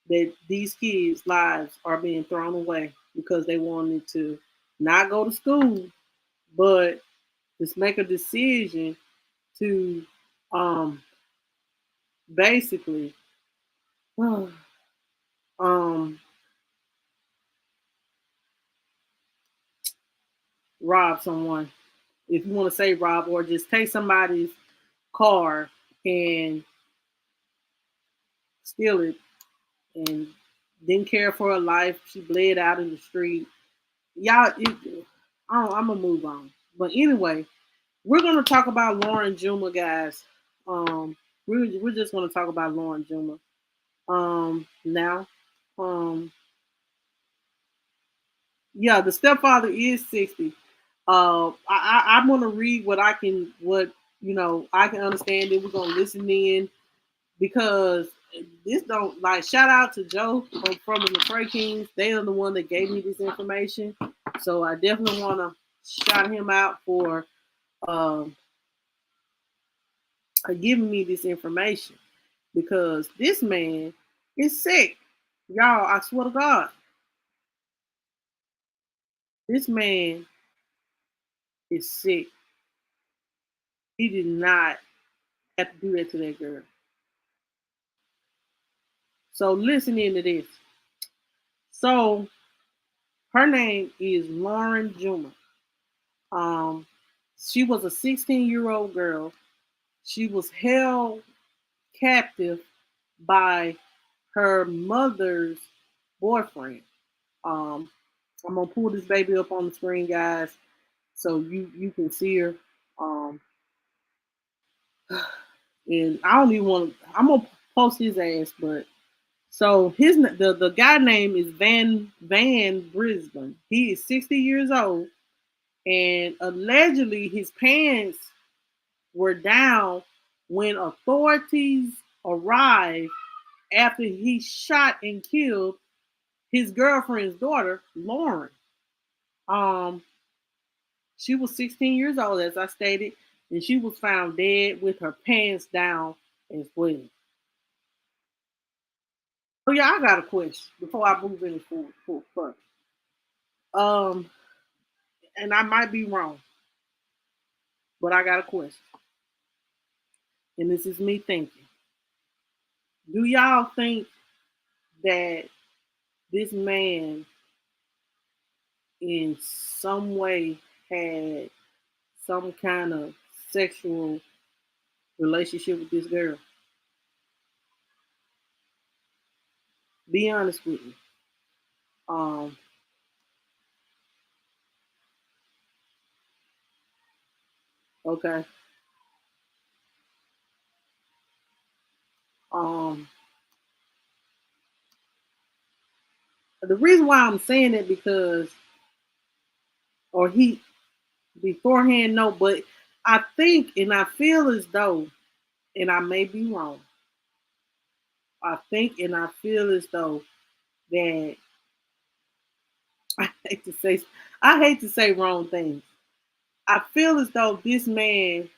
that these kids' lives are being thrown away because they wanted to not go to school, but just make a decision to basically rob someone. If you want to say rob, or just take somebody's car and steal it, and didn't care for her life. She bled out in the street. Y'all, I'm gonna move on. But anyway, we're gonna talk about Lauren Juma, guys. We're just gonna talk about Lauren Juma. Now, yeah, the stepfather is 60. I'm gonna read what I can understand. That we're gonna listen in because this don't like shout out to Joe from the LaTrey Kings. They are the one that gave me this information, so I definitely want to shout him out for giving me this information because this man is sick, y'all. I swear to God, this man is sick. He did not have to do that to that girl. So listen into this. So her name is Lauren Juma. She was a 16-year-old girl. She was held captive by her mother's boyfriend. I'm gonna pull this baby up on the screen, guys, so you can see her. And I don't even want to. I'm gonna post his ass, but so the guy name is Van Brisbane. He is 60 years old, and allegedly his pants were down when authorities arrived after he shot and killed his girlfriend's daughter, Lauren. She was 16 years old, as I stated, and she was found dead with her pants down as well. So yeah, I got a question before I move any further. Um, and I might be wrong, but I got a question. And this is me thinking. Do y'all think that this man in some way had some kind of sexual relationship with this girl? Be honest with me. Um, okay. Um, the reason why I'm saying that because, or he, beforehand, no, but I think and I feel as though, and I may be wrong, I think and I feel as though that I hate to say I hate to say wrong things. I feel as though this man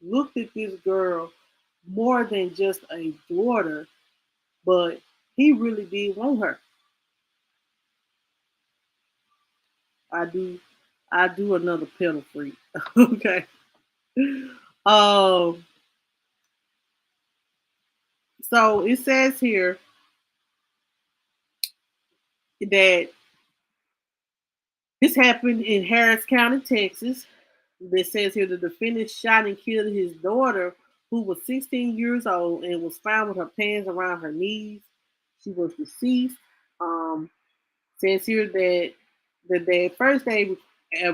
looked at this girl more than just a daughter, but he really did want her. I do I do another pedal freak. Okay. Um so it says here that this happened in Harris County, Texas. It says here the defendant shot and killed his daughter, who was 16 years old and was found with her pants around her knees. She was deceased. Um, says here that first they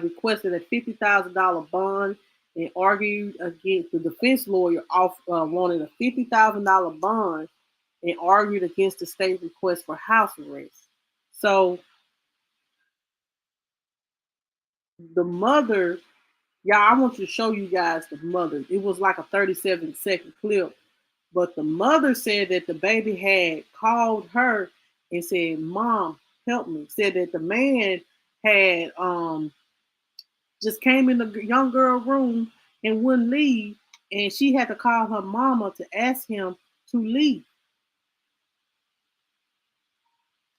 requested a $50,000 bond and argued against the defense lawyer wanted a $50,000 bond and argued against the state's request for house arrest. So the mother, y'all, I want to show you guys the mother. It was like a 37-second clip, but the mother said that the baby had called her and said, "Mom, help me." Said that the man had just came in the young girl room and wouldn't leave, and she had to call her mama to ask him to leave.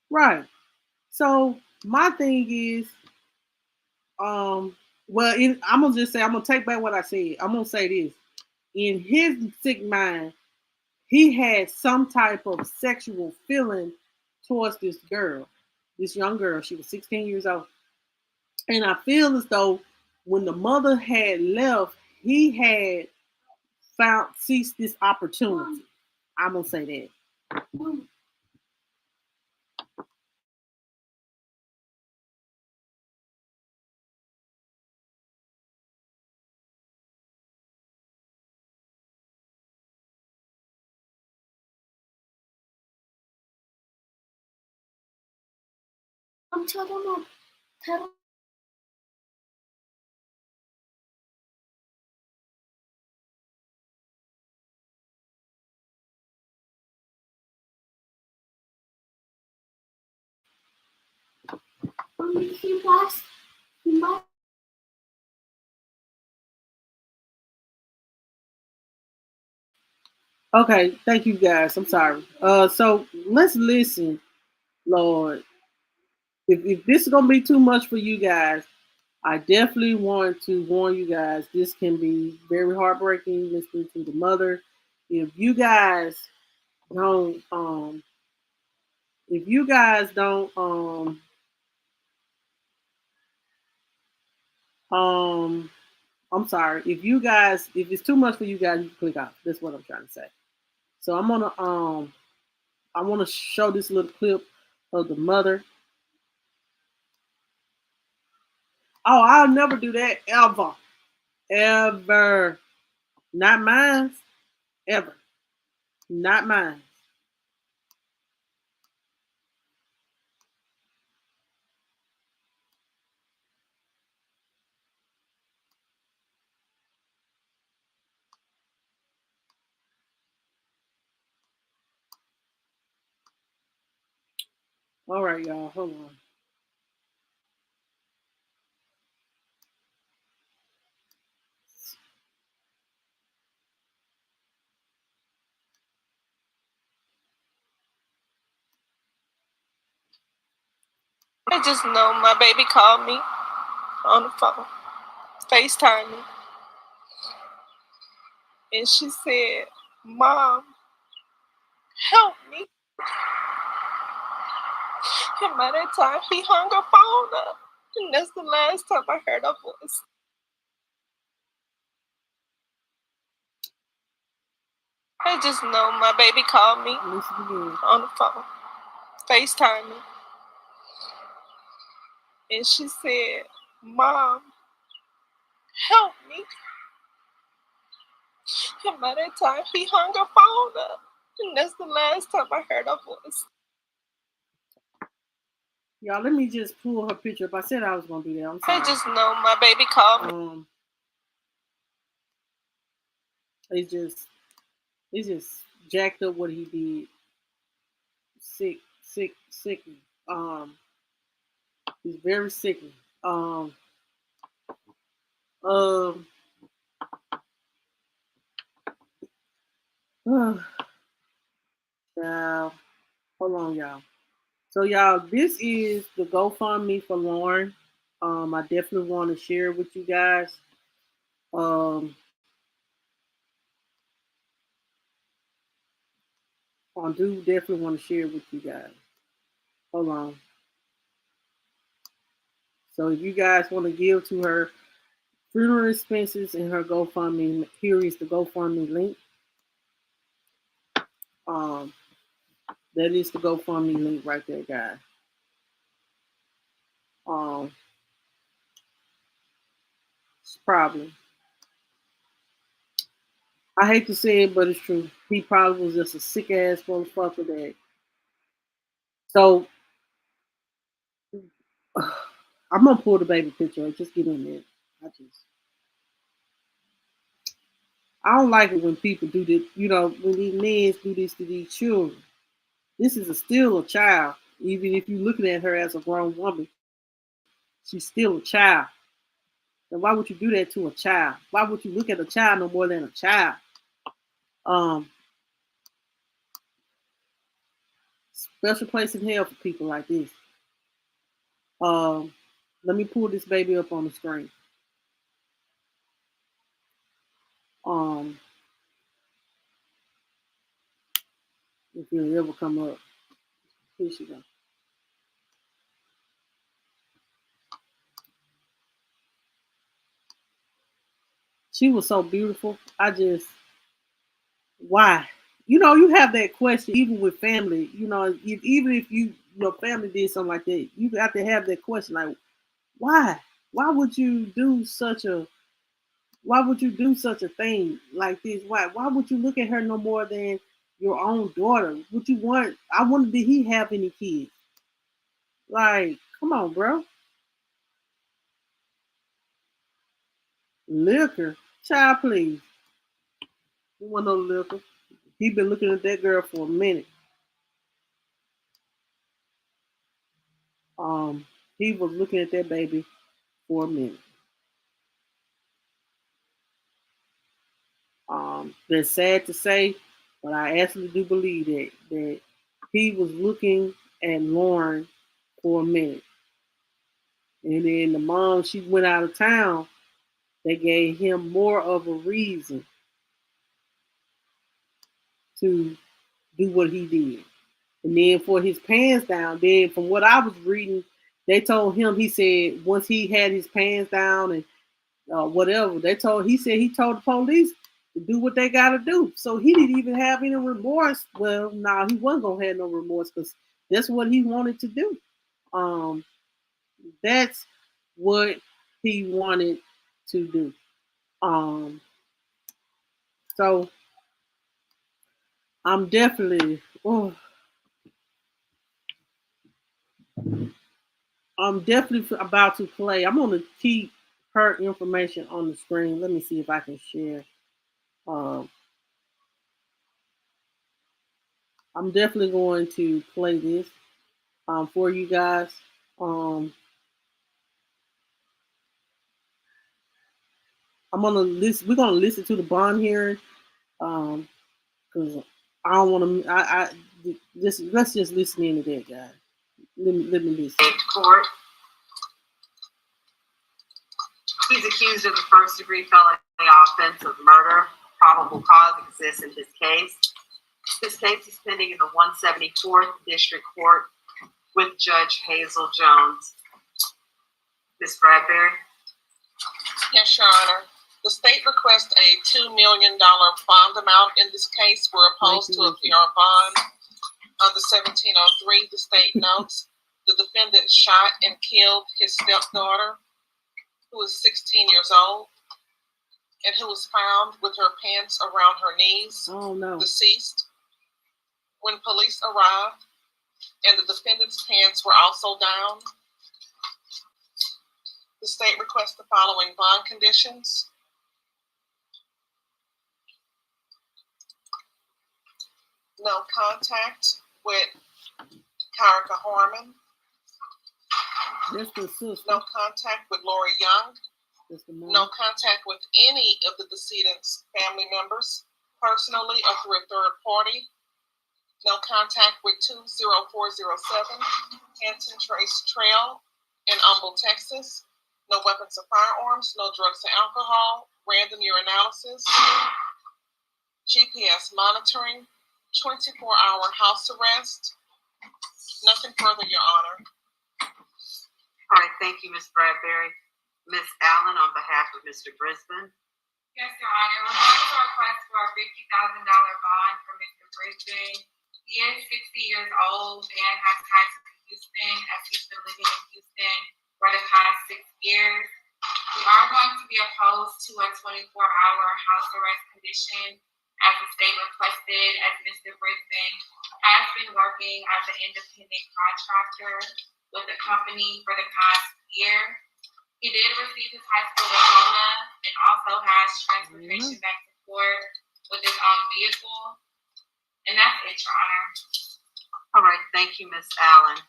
Right. So my thing is, well, I'm gonna just say I'm gonna take back what I said. I'm gonna say this: in his sick mind, he had some type of sexual feeling towards this girl, this young girl. She was 16 years old. And I feel as though when the mother had left, he had seized this opportunity. I'm gonna say that. I'm telling them. He must. Okay, thank you guys. I'm sorry. So let's listen, Lord. If this is gonna be too much for you guys, I definitely want to warn you guys. This can be very heartbreaking. Listening to the mother. If you guys don't, if you guys don't, um, I'm sorry. If you guys, if it's too much for you guys, you can click off. That's what I'm trying to say. So I'm gonna, I want to show this little clip of the mother. Oh, I'll never do that ever, ever. Not mine, ever. Not mine. All right, y'all. Hold on. I just know my baby called me on the phone, FaceTime me, and she said, "Mom, help me." And by that time, he hung her phone up. And that's the last time I heard her voice. I just know my baby called me on the phone, FaceTime me, and she said, "Mom, help me." And by that time, he hung her phone up. And that's the last time I heard her voice. Y'all, let me just pull her picture up. I said I was gonna do that. I'm sorry. I just know my baby called me. It's just jacked up what he did. Sick. He's very sickening. Y'all, hold on, y'all. So, y'all, this is the GoFundMe for Lauren. I definitely want to share it with you guys. I do definitely want to share it with you guys. Hold on. So, if you guys want to give to her funeral expenses and her GoFundMe, here is the GoFundMe link. That is the GoFundMe link right there, guys. Probably. I hate to say it, but it's true. He probably was just a sick ass motherfucker that. So I'm gonna pull the baby picture up. Just give me a minute. I don't like it when people do this. You know, when these men do this to these children. This is still a child. Even if you're looking at her as a grown woman, she's still a child. And why would you do that to a child? Why would you look at a child no more than a child? Special place in hell for people like this. Let me pull this baby up on the screen. If it'll ever come up. Here she goes. She was so beautiful. Why? You know, you have that question even with family. You know, even if your family did something like that, you got to have that question like, why? Why would you do such a thing like this? Why would you look at her no more than your own daughter? I wonder, did he have any kids? Like, come on, bro. Liquor. Child, please. You want no liquor. He been looking at that girl for a minute. He was looking at that baby for a minute. That's sad to say, but I actually do believe that he was looking at Lauren for a minute. And then the mom, she went out of town. They gave him more of a reason to do what he did. And then for his pants down, then from what I was reading, they told him, he said once he had his pants down and whatever, he said he told the police to do what they got to do. So he didn't even have any remorse. Well, no, he wasn't going to have no remorse because that's what he wanted to do. That's what he wanted to do. So I'm definitely, about to play. I'm going to keep her information on the screen. Let me see if I can share. I'm definitely going to play this for you guys. I'm gonna listen. We're gonna listen to the bond hearing because I don't want to. Let's just listen into that, guys. Let me listen. Court. He's accused of a first-degree felony offense of murder. Probable cause exists in his case. This case is pending in the 174th District Court with Judge Hazel Jones. Ms. Bradbury? Yes, Your Honor. The state requests a $2 million bond amount in this case. We're opposed to appear on bond. Under 1703, the state notes the defendant shot and killed his stepdaughter, who was 16 years old, and who was found with her pants around her knees, deceased. When police arrived, and the defendant's pants were also down. The state requests the following bond conditions. No contact with Karika Harmon. That's the sister. No contact with Lori Young. That's the mom. No contact with any of the decedent's family members, personally or through a third party. No contact with 20407 Hanson Trace Trail in Humble, Texas. No weapons or firearms, no drugs or alcohol, random urinalysis, GPS monitoring, 24-hour house arrest. Nothing further, Your Honor. All right, thank you, Ms. Bradbury. Ms. Allen, on behalf of Mr. Brisbane. Yes, Your Honor. We're going to request for a $50,000 bond for Mr. Brisbane. He is 60 years old and has ties to Houston, as he's been living in Houston for the past 6 years. We are going to be opposed to a 24-hour house arrest condition as the state requested, as Mr. Brisbane has been working as an independent contractor with the company for the past year. He did receive his high school diploma and also has transportation back to court with his own vehicle. And that's it, Your Honor. All right, thank you, Ms. Allen.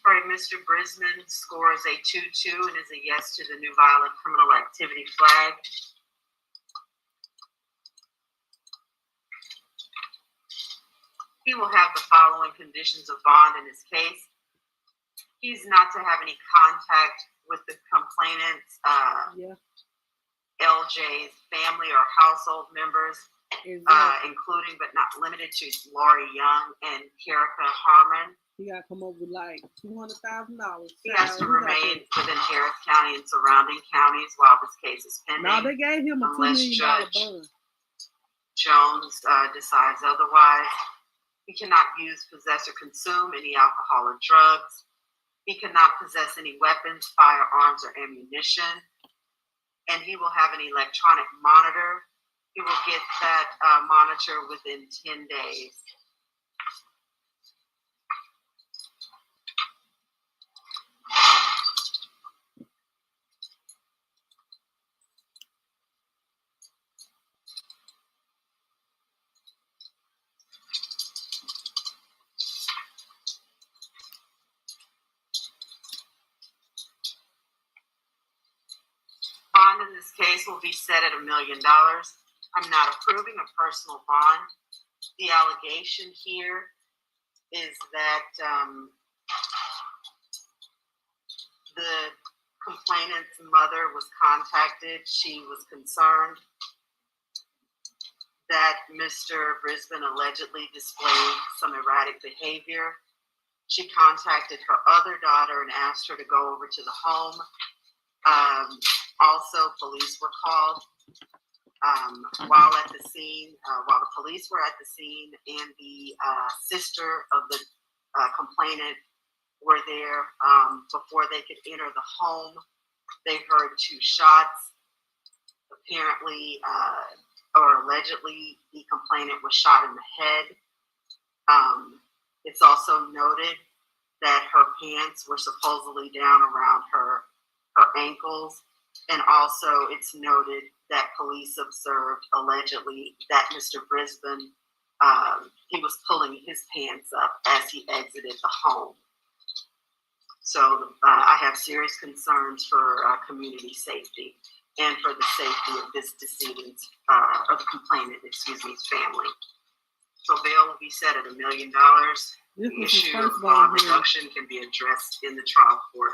All right, Mr. Brisbane scores a 2-2 and is a yes to the new violent criminal activity flag. He will have the following conditions of bond in his case. He's not to have any contact with the complainant's LJ's family or household members, including but not limited to Lori Young and Karika Harmon. He got to come up with like $200,000. He has to remain within Harris County and surrounding counties while this case is pending. Now they gave him a $2 million bond. Jones decides otherwise. He cannot use, possess, or consume any alcohol or drugs. He cannot possess any weapons, firearms, or ammunition. And he will have an electronic monitor. He will get that monitor within 10 days. Bond in this case will be set at $1 million. I'm not approving a personal bond. The allegation here is that the complainant's mother was contacted. She was concerned that Mr. Brisbane allegedly displayed some erratic behavior. She contacted her other daughter and asked her to go over to the home. Also, police were called while the police were at the scene, and the sister of the complainant were there. Before they could enter the home, they heard 2 shots. Apparently, or allegedly, the complainant was shot in the head. It's also noted that her pants were supposedly down around her ankles. And also, it's noted that police observed allegedly that Mr. Brisbane, he was pulling his pants up as he exited the home. So I have serious concerns for community safety and for the safety of this decedent's, or the complainant, family. So bail will be set at $1 million. The issue of bond reduction can be addressed in the trial court.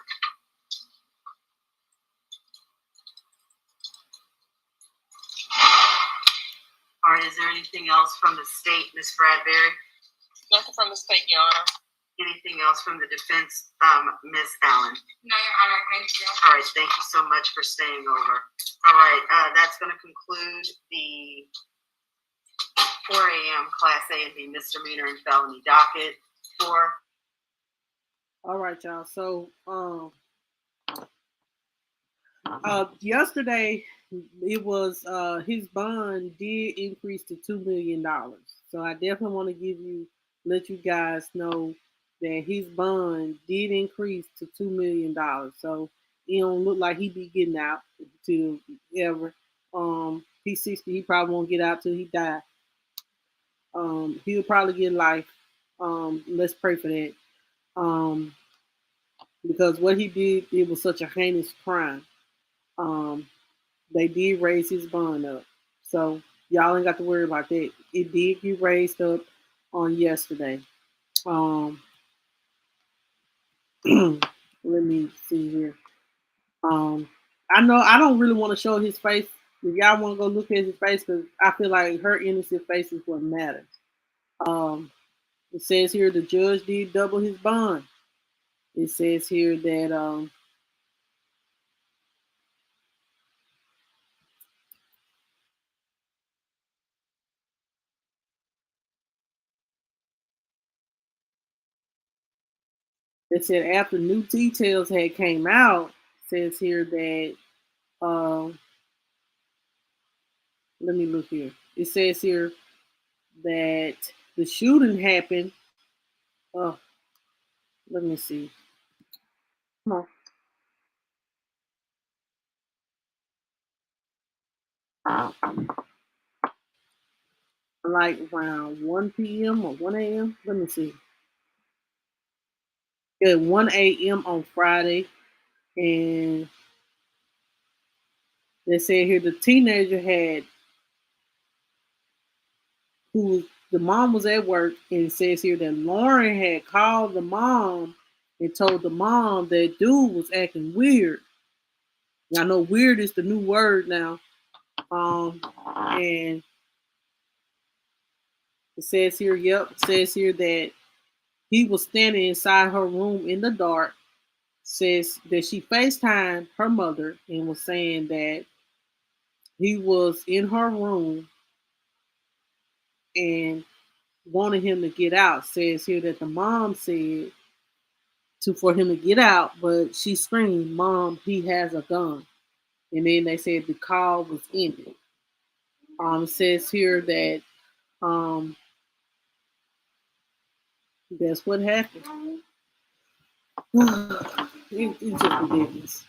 All right, is there anything else from the state, Ms. Bradbury? Nothing from the state, Your Honor. Anything else from the defense, Ms. Allen? No, Your Honor, thank you. All right, thank you so much for staying over. All right, that's going to conclude the 4 a.m. Class A and B misdemeanor and felony docket 4. All right, y'all. So, yesterday it was his bond did increase to $2 million. So I definitely want to let you guys know that his bond did increase to $2 million. So it don't look like he be getting out till ever. He's 60. He probably won't get out till he die. He'll probably get life. Let's pray for that. Um, because what he did, it was such a heinous crime. Um, they did raise his bond up. So y'all ain't got to worry about that. It did get raised up on yesterday. Let me see here. I know I don't really want to show his face. If y'all want to go look at his face, because I feel like her innocent face is what matters. It says here the judge did double his bond. It says here that they said after new details had came out, it says here that let me look here. It says here that the shooting happened. Let me see. Come on. Like around 1 p.m. or 1 a.m. Let me see. At 1 a.m. on Friday. And they said here the teenager the mom was at work, and it says here that Lauren had called the mom and told the mom that dude was acting weird. I know weird is the new word now. And it says here that he was standing inside her room in the dark. Says that she FaceTimed her mother and was saying that he was in her room and wanted him to get out. Says here that the mom said for him to get out, but she screamed, "Mom, he has a gun." And then they said the call was ended. It says here that that's what happened. It's just ridiculous.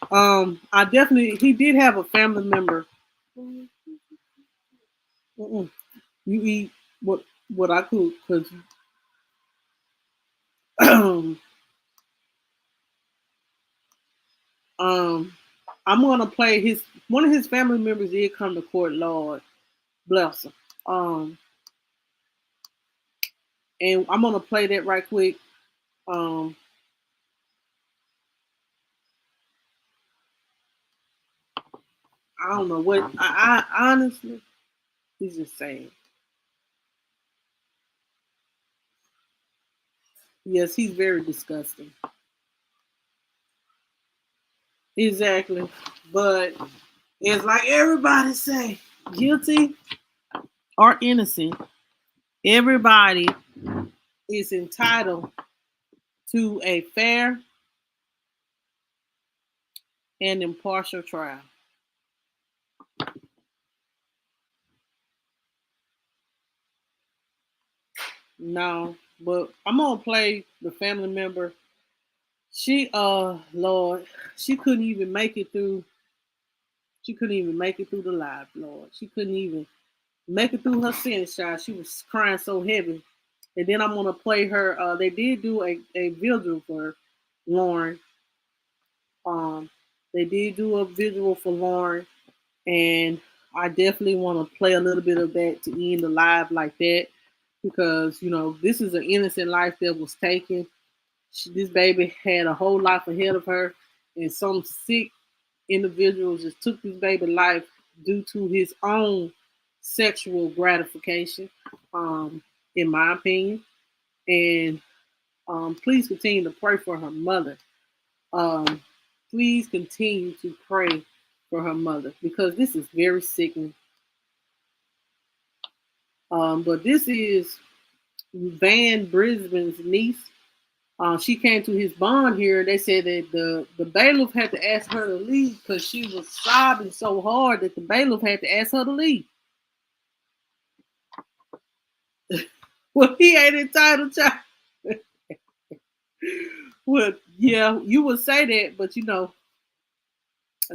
He did have a family member. You eat what I cook, because I'm gonna play one of his family members did come to court. Lord bless him. And I'm gonna play that right quick. I don't know what I honestly, he's just saying. Yes, he's very disgusting. Exactly, but it's like everybody say, guilty or innocent. Everybody is entitled to a fair and impartial trial. No, but I'm gonna play the family member. She Lord, she couldn't even make it through. She couldn't even make it through the live, Lord. She couldn't even make it through her sentence, child. She was crying so heavy. And then I'm gonna play her. They did do a vigil for Lauren. They did do a vigil for Lauren, and I definitely want to play a little bit of that to end the live like that, because this is an innocent life that was taken. This baby had a whole life ahead of her, and some sick individual just took this baby life due to his own sexual gratification, in my opinion. And please continue to pray for her mother. Please continue to pray for her mother, because this is very sickening. But this is Van Brisbane's niece. She came to his bond here. They said that the bailiff had to ask her to leave because she was sobbing so hard that the bailiff had to ask her to leave. Well, he ain't entitled to. Well, yeah, you would say that, but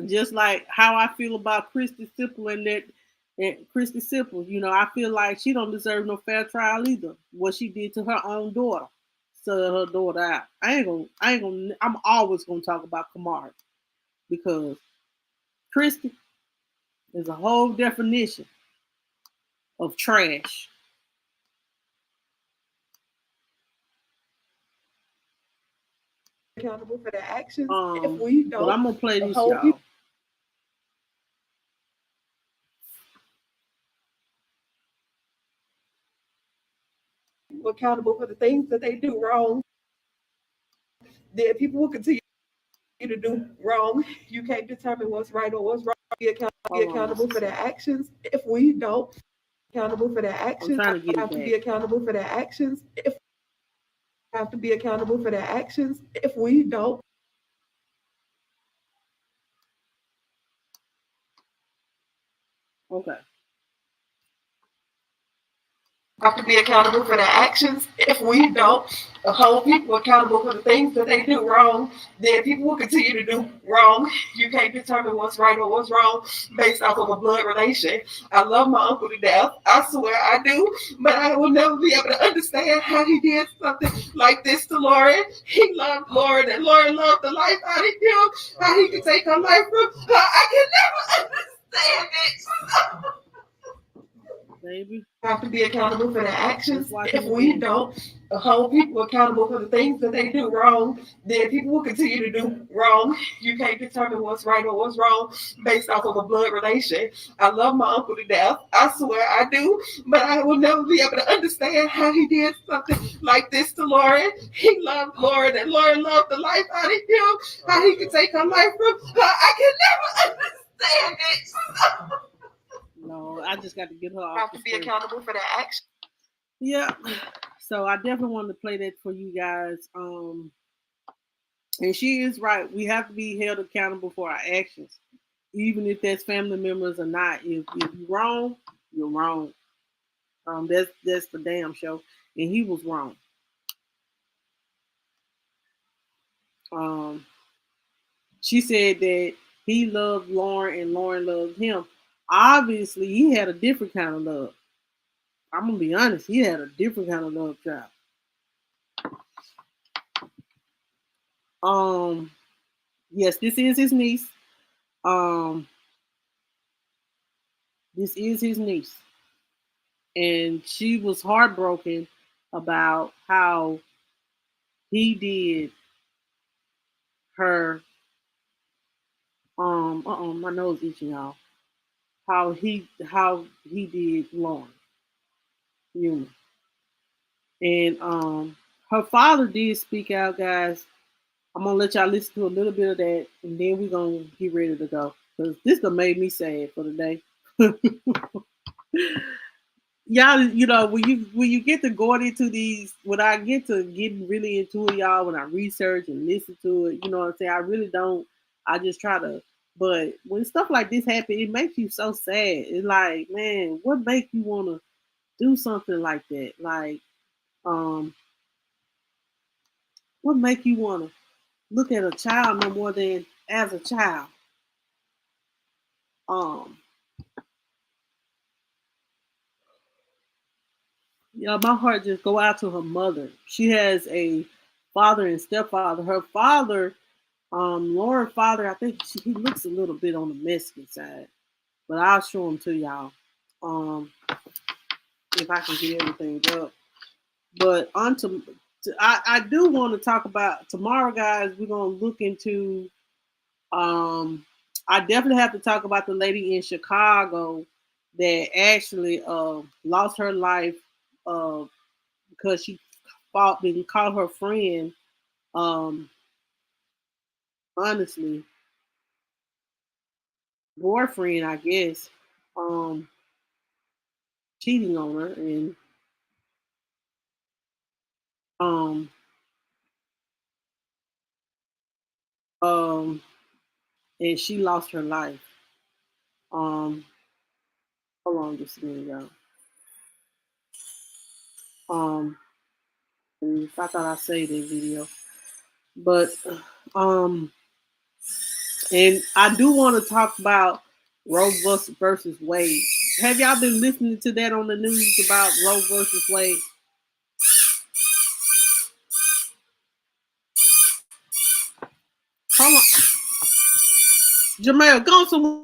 just like how I feel about Christy Simple and Christy Simple, I feel like she don't deserve no fair trial either. What she did to her own daughter, sell her daughter out. I'm always gonna talk about Kamara because Christy is a whole definition of trash. Accountable for their actions. If we don't, but I'm gonna play this, whole y'all. people accountable for the things that they do wrong, then people will continue to do wrong. You can't determine what's right or what's wrong. Be accountable for their actions. If we don't, accountable for their actions, have to be accountable for their actions. If have to be accountable for their actions. If we don't, okay. Have to be accountable for their actions. If we don't hold people accountable for the things that they do wrong, then people will continue to do wrong. You can't determine what's right or what's wrong based off of a blood relation. I love my uncle to death. I swear I do. But I will never be able to understand how he did something like this to Lauren. He loved Lauren and Lauren loved the life out of him. How he could take her life from her. I can never understand it. Baby. Have to be accountable for their actions. If we don't hold people accountable for the things that they do wrong, then people will continue to do wrong. You can't determine what's right or what's wrong based off of a blood relation. I love my uncle to death. I swear I do. But I will never be able to understand how he did something like this to Lauren. He loved Lauren and Lauren loved the life out of him. How he could take her life from her. I can never understand it. No, I just got to get her off. Have to be accountable for their actions. Yeah. So I definitely wanted to play that for you guys. And she is right. We have to be held accountable for our actions, even if that's family members or not. If you're wrong, you're wrong. That's the damn show. And he was wrong. She said that he loved Lauren and Lauren loved him. Obviously, he had a different kind of love. I'm gonna be honest, he had a different kind of love child. Yes, this is his niece. This is his niece. And she was heartbroken about how he did her my nose itching, y'all. How he did Lauren. Juma. And her father did speak out, guys. I'm gonna let y'all listen to a little bit of that, and then we're gonna get ready to go. Because this done made me sad for the day. Y'all, when you get to going into these, when I get to getting really into it, y'all, when I research and listen to it, you know what I'm saying? I really don't. I just try to. But when stuff like this happen, it makes you so sad. It's like, man, what makes you want to do something like that? Like, what make you want to look at a child no more than as a child? My heart just go out to her mother. She has a father and stepfather. Her father, Lauren's father, I think he looks a little bit on the Mexican side, but I'll show him to y'all if I can get everything up. But I do want to talk about tomorrow, guys. We're gonna look into. I definitely have to talk about the lady in Chicago that actually lost her life because she didn't call her friend, honestly, boyfriend, I guess, cheating on her, um, um, and she lost her life. Hold on just a minute, y'all. And I thought I saved that video, but and I do want to talk about Roe versus Wade. Have y'all been listening to that on the news about Roe versus Wade? Hold on, Jamel, go somewhere.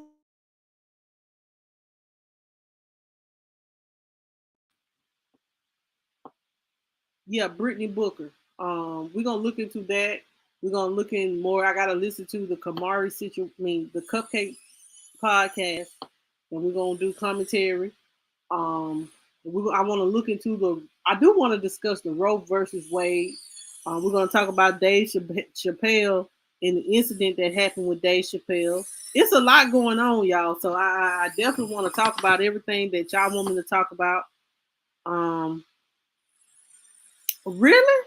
Yeah, Brittany Booker. We're gonna look into that. We're gonna look in more. I gotta listen to the Kamari the Cupcake podcast, and we're gonna do commentary. I want to look into I do want to discuss the Roe versus Wade. We're gonna talk about Dave Chappelle and the incident that happened with Dave Chappelle. It's a lot going on, y'all. So I definitely want to talk about everything that y'all want me to talk about. Really?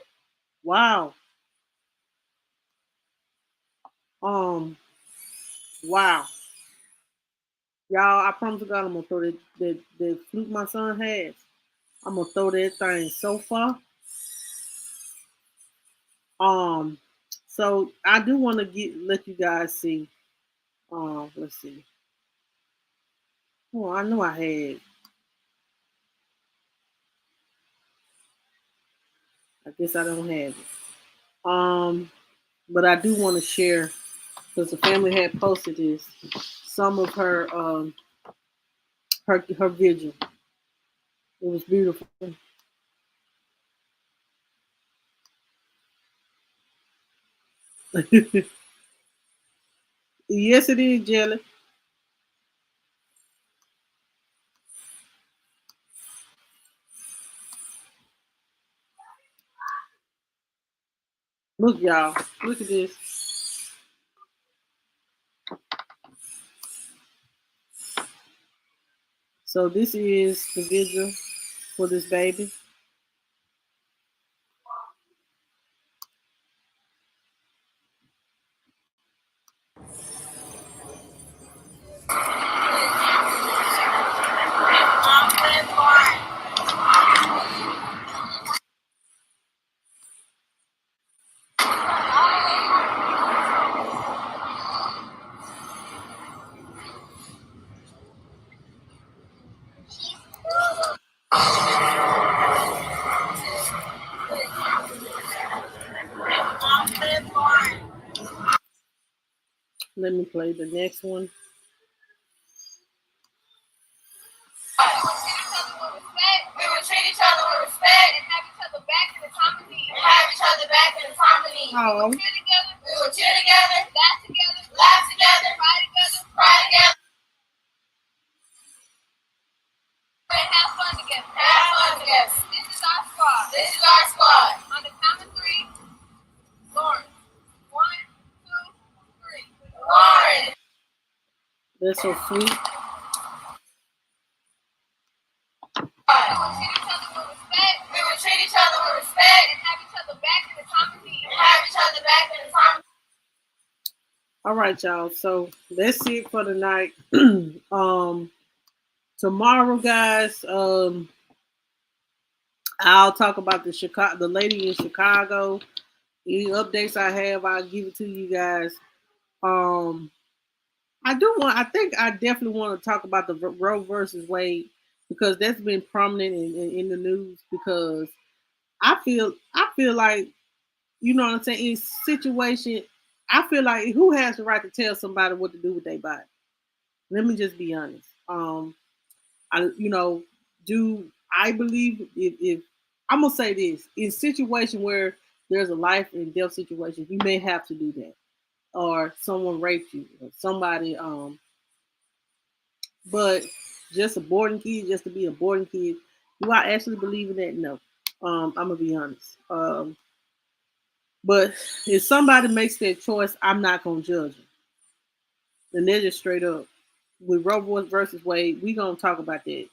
Wow. Wow. Y'all, I promise to God I'm gonna throw that flute my son has. I'm gonna throw that thing so far. So I do want to let you guys see. Let's see. Oh, I know I had. I guess I don't have it. But I do want to share because the family had posted this. Some of her her vigil. It was beautiful. Yes, it is, Jelly. Look, y'all. Look at this. So this is the vigil for this baby. Let me play the next one. We will treat each other with respect and have each other back in the time of need. Oh. We will cheer together, laugh together, cry together, and have fun together. This is our squad. On the count of three, Lawrence. 1, 2, 3. Lawrence. That's so sweet. We will treat each other with respect and have each other back in the time of need. All right, y'all. So that's it for tonight. Tomorrow, guys, I'll talk about the lady in Chicago. Any updates I have, I'll give it to you guys. I think I definitely want to talk about the Roe versus Wade because that's been prominent in the news because I feel like, you know what I'm saying, in situation, I feel like who has the right to tell somebody what to do with their body? Let me just be honest. Do I believe if I'm gonna say this in situation where there's a life and death situation, you may have to do that, or someone raped you, or somebody. But just aborting kids, just to be aborting kids, do I actually believe in that? No. I'm gonna be honest. But if somebody makes that choice, I'm not gonna judge them. And they're just straight up. With Roe versus Wade, we gonna talk about that.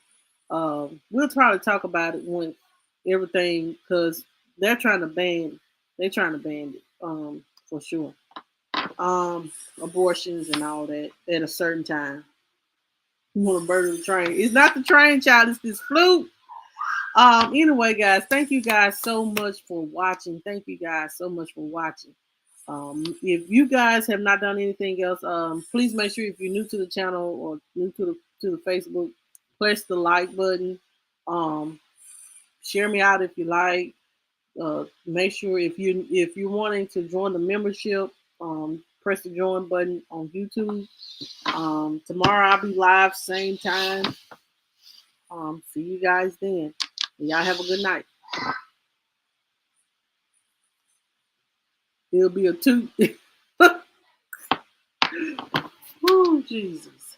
We'll try to talk about it when everything, because they're trying to ban it, for sure. Abortions and all that at a certain time. You want to murder the train? It's not the train, child. It's this flute. Anyway, guys, thank you guys so much for watching. Thank you guys so much for watching. If you guys have not done anything else, please make sure if you're new to the channel or new to the Facebook, press the like button. Share me out if you like. Make sure if you're wanting to join the membership, press the join button on YouTube. Tomorrow I'll be live same time. See you guys then. Y'all have a good night. It'll be a toot. Oh, Jesus.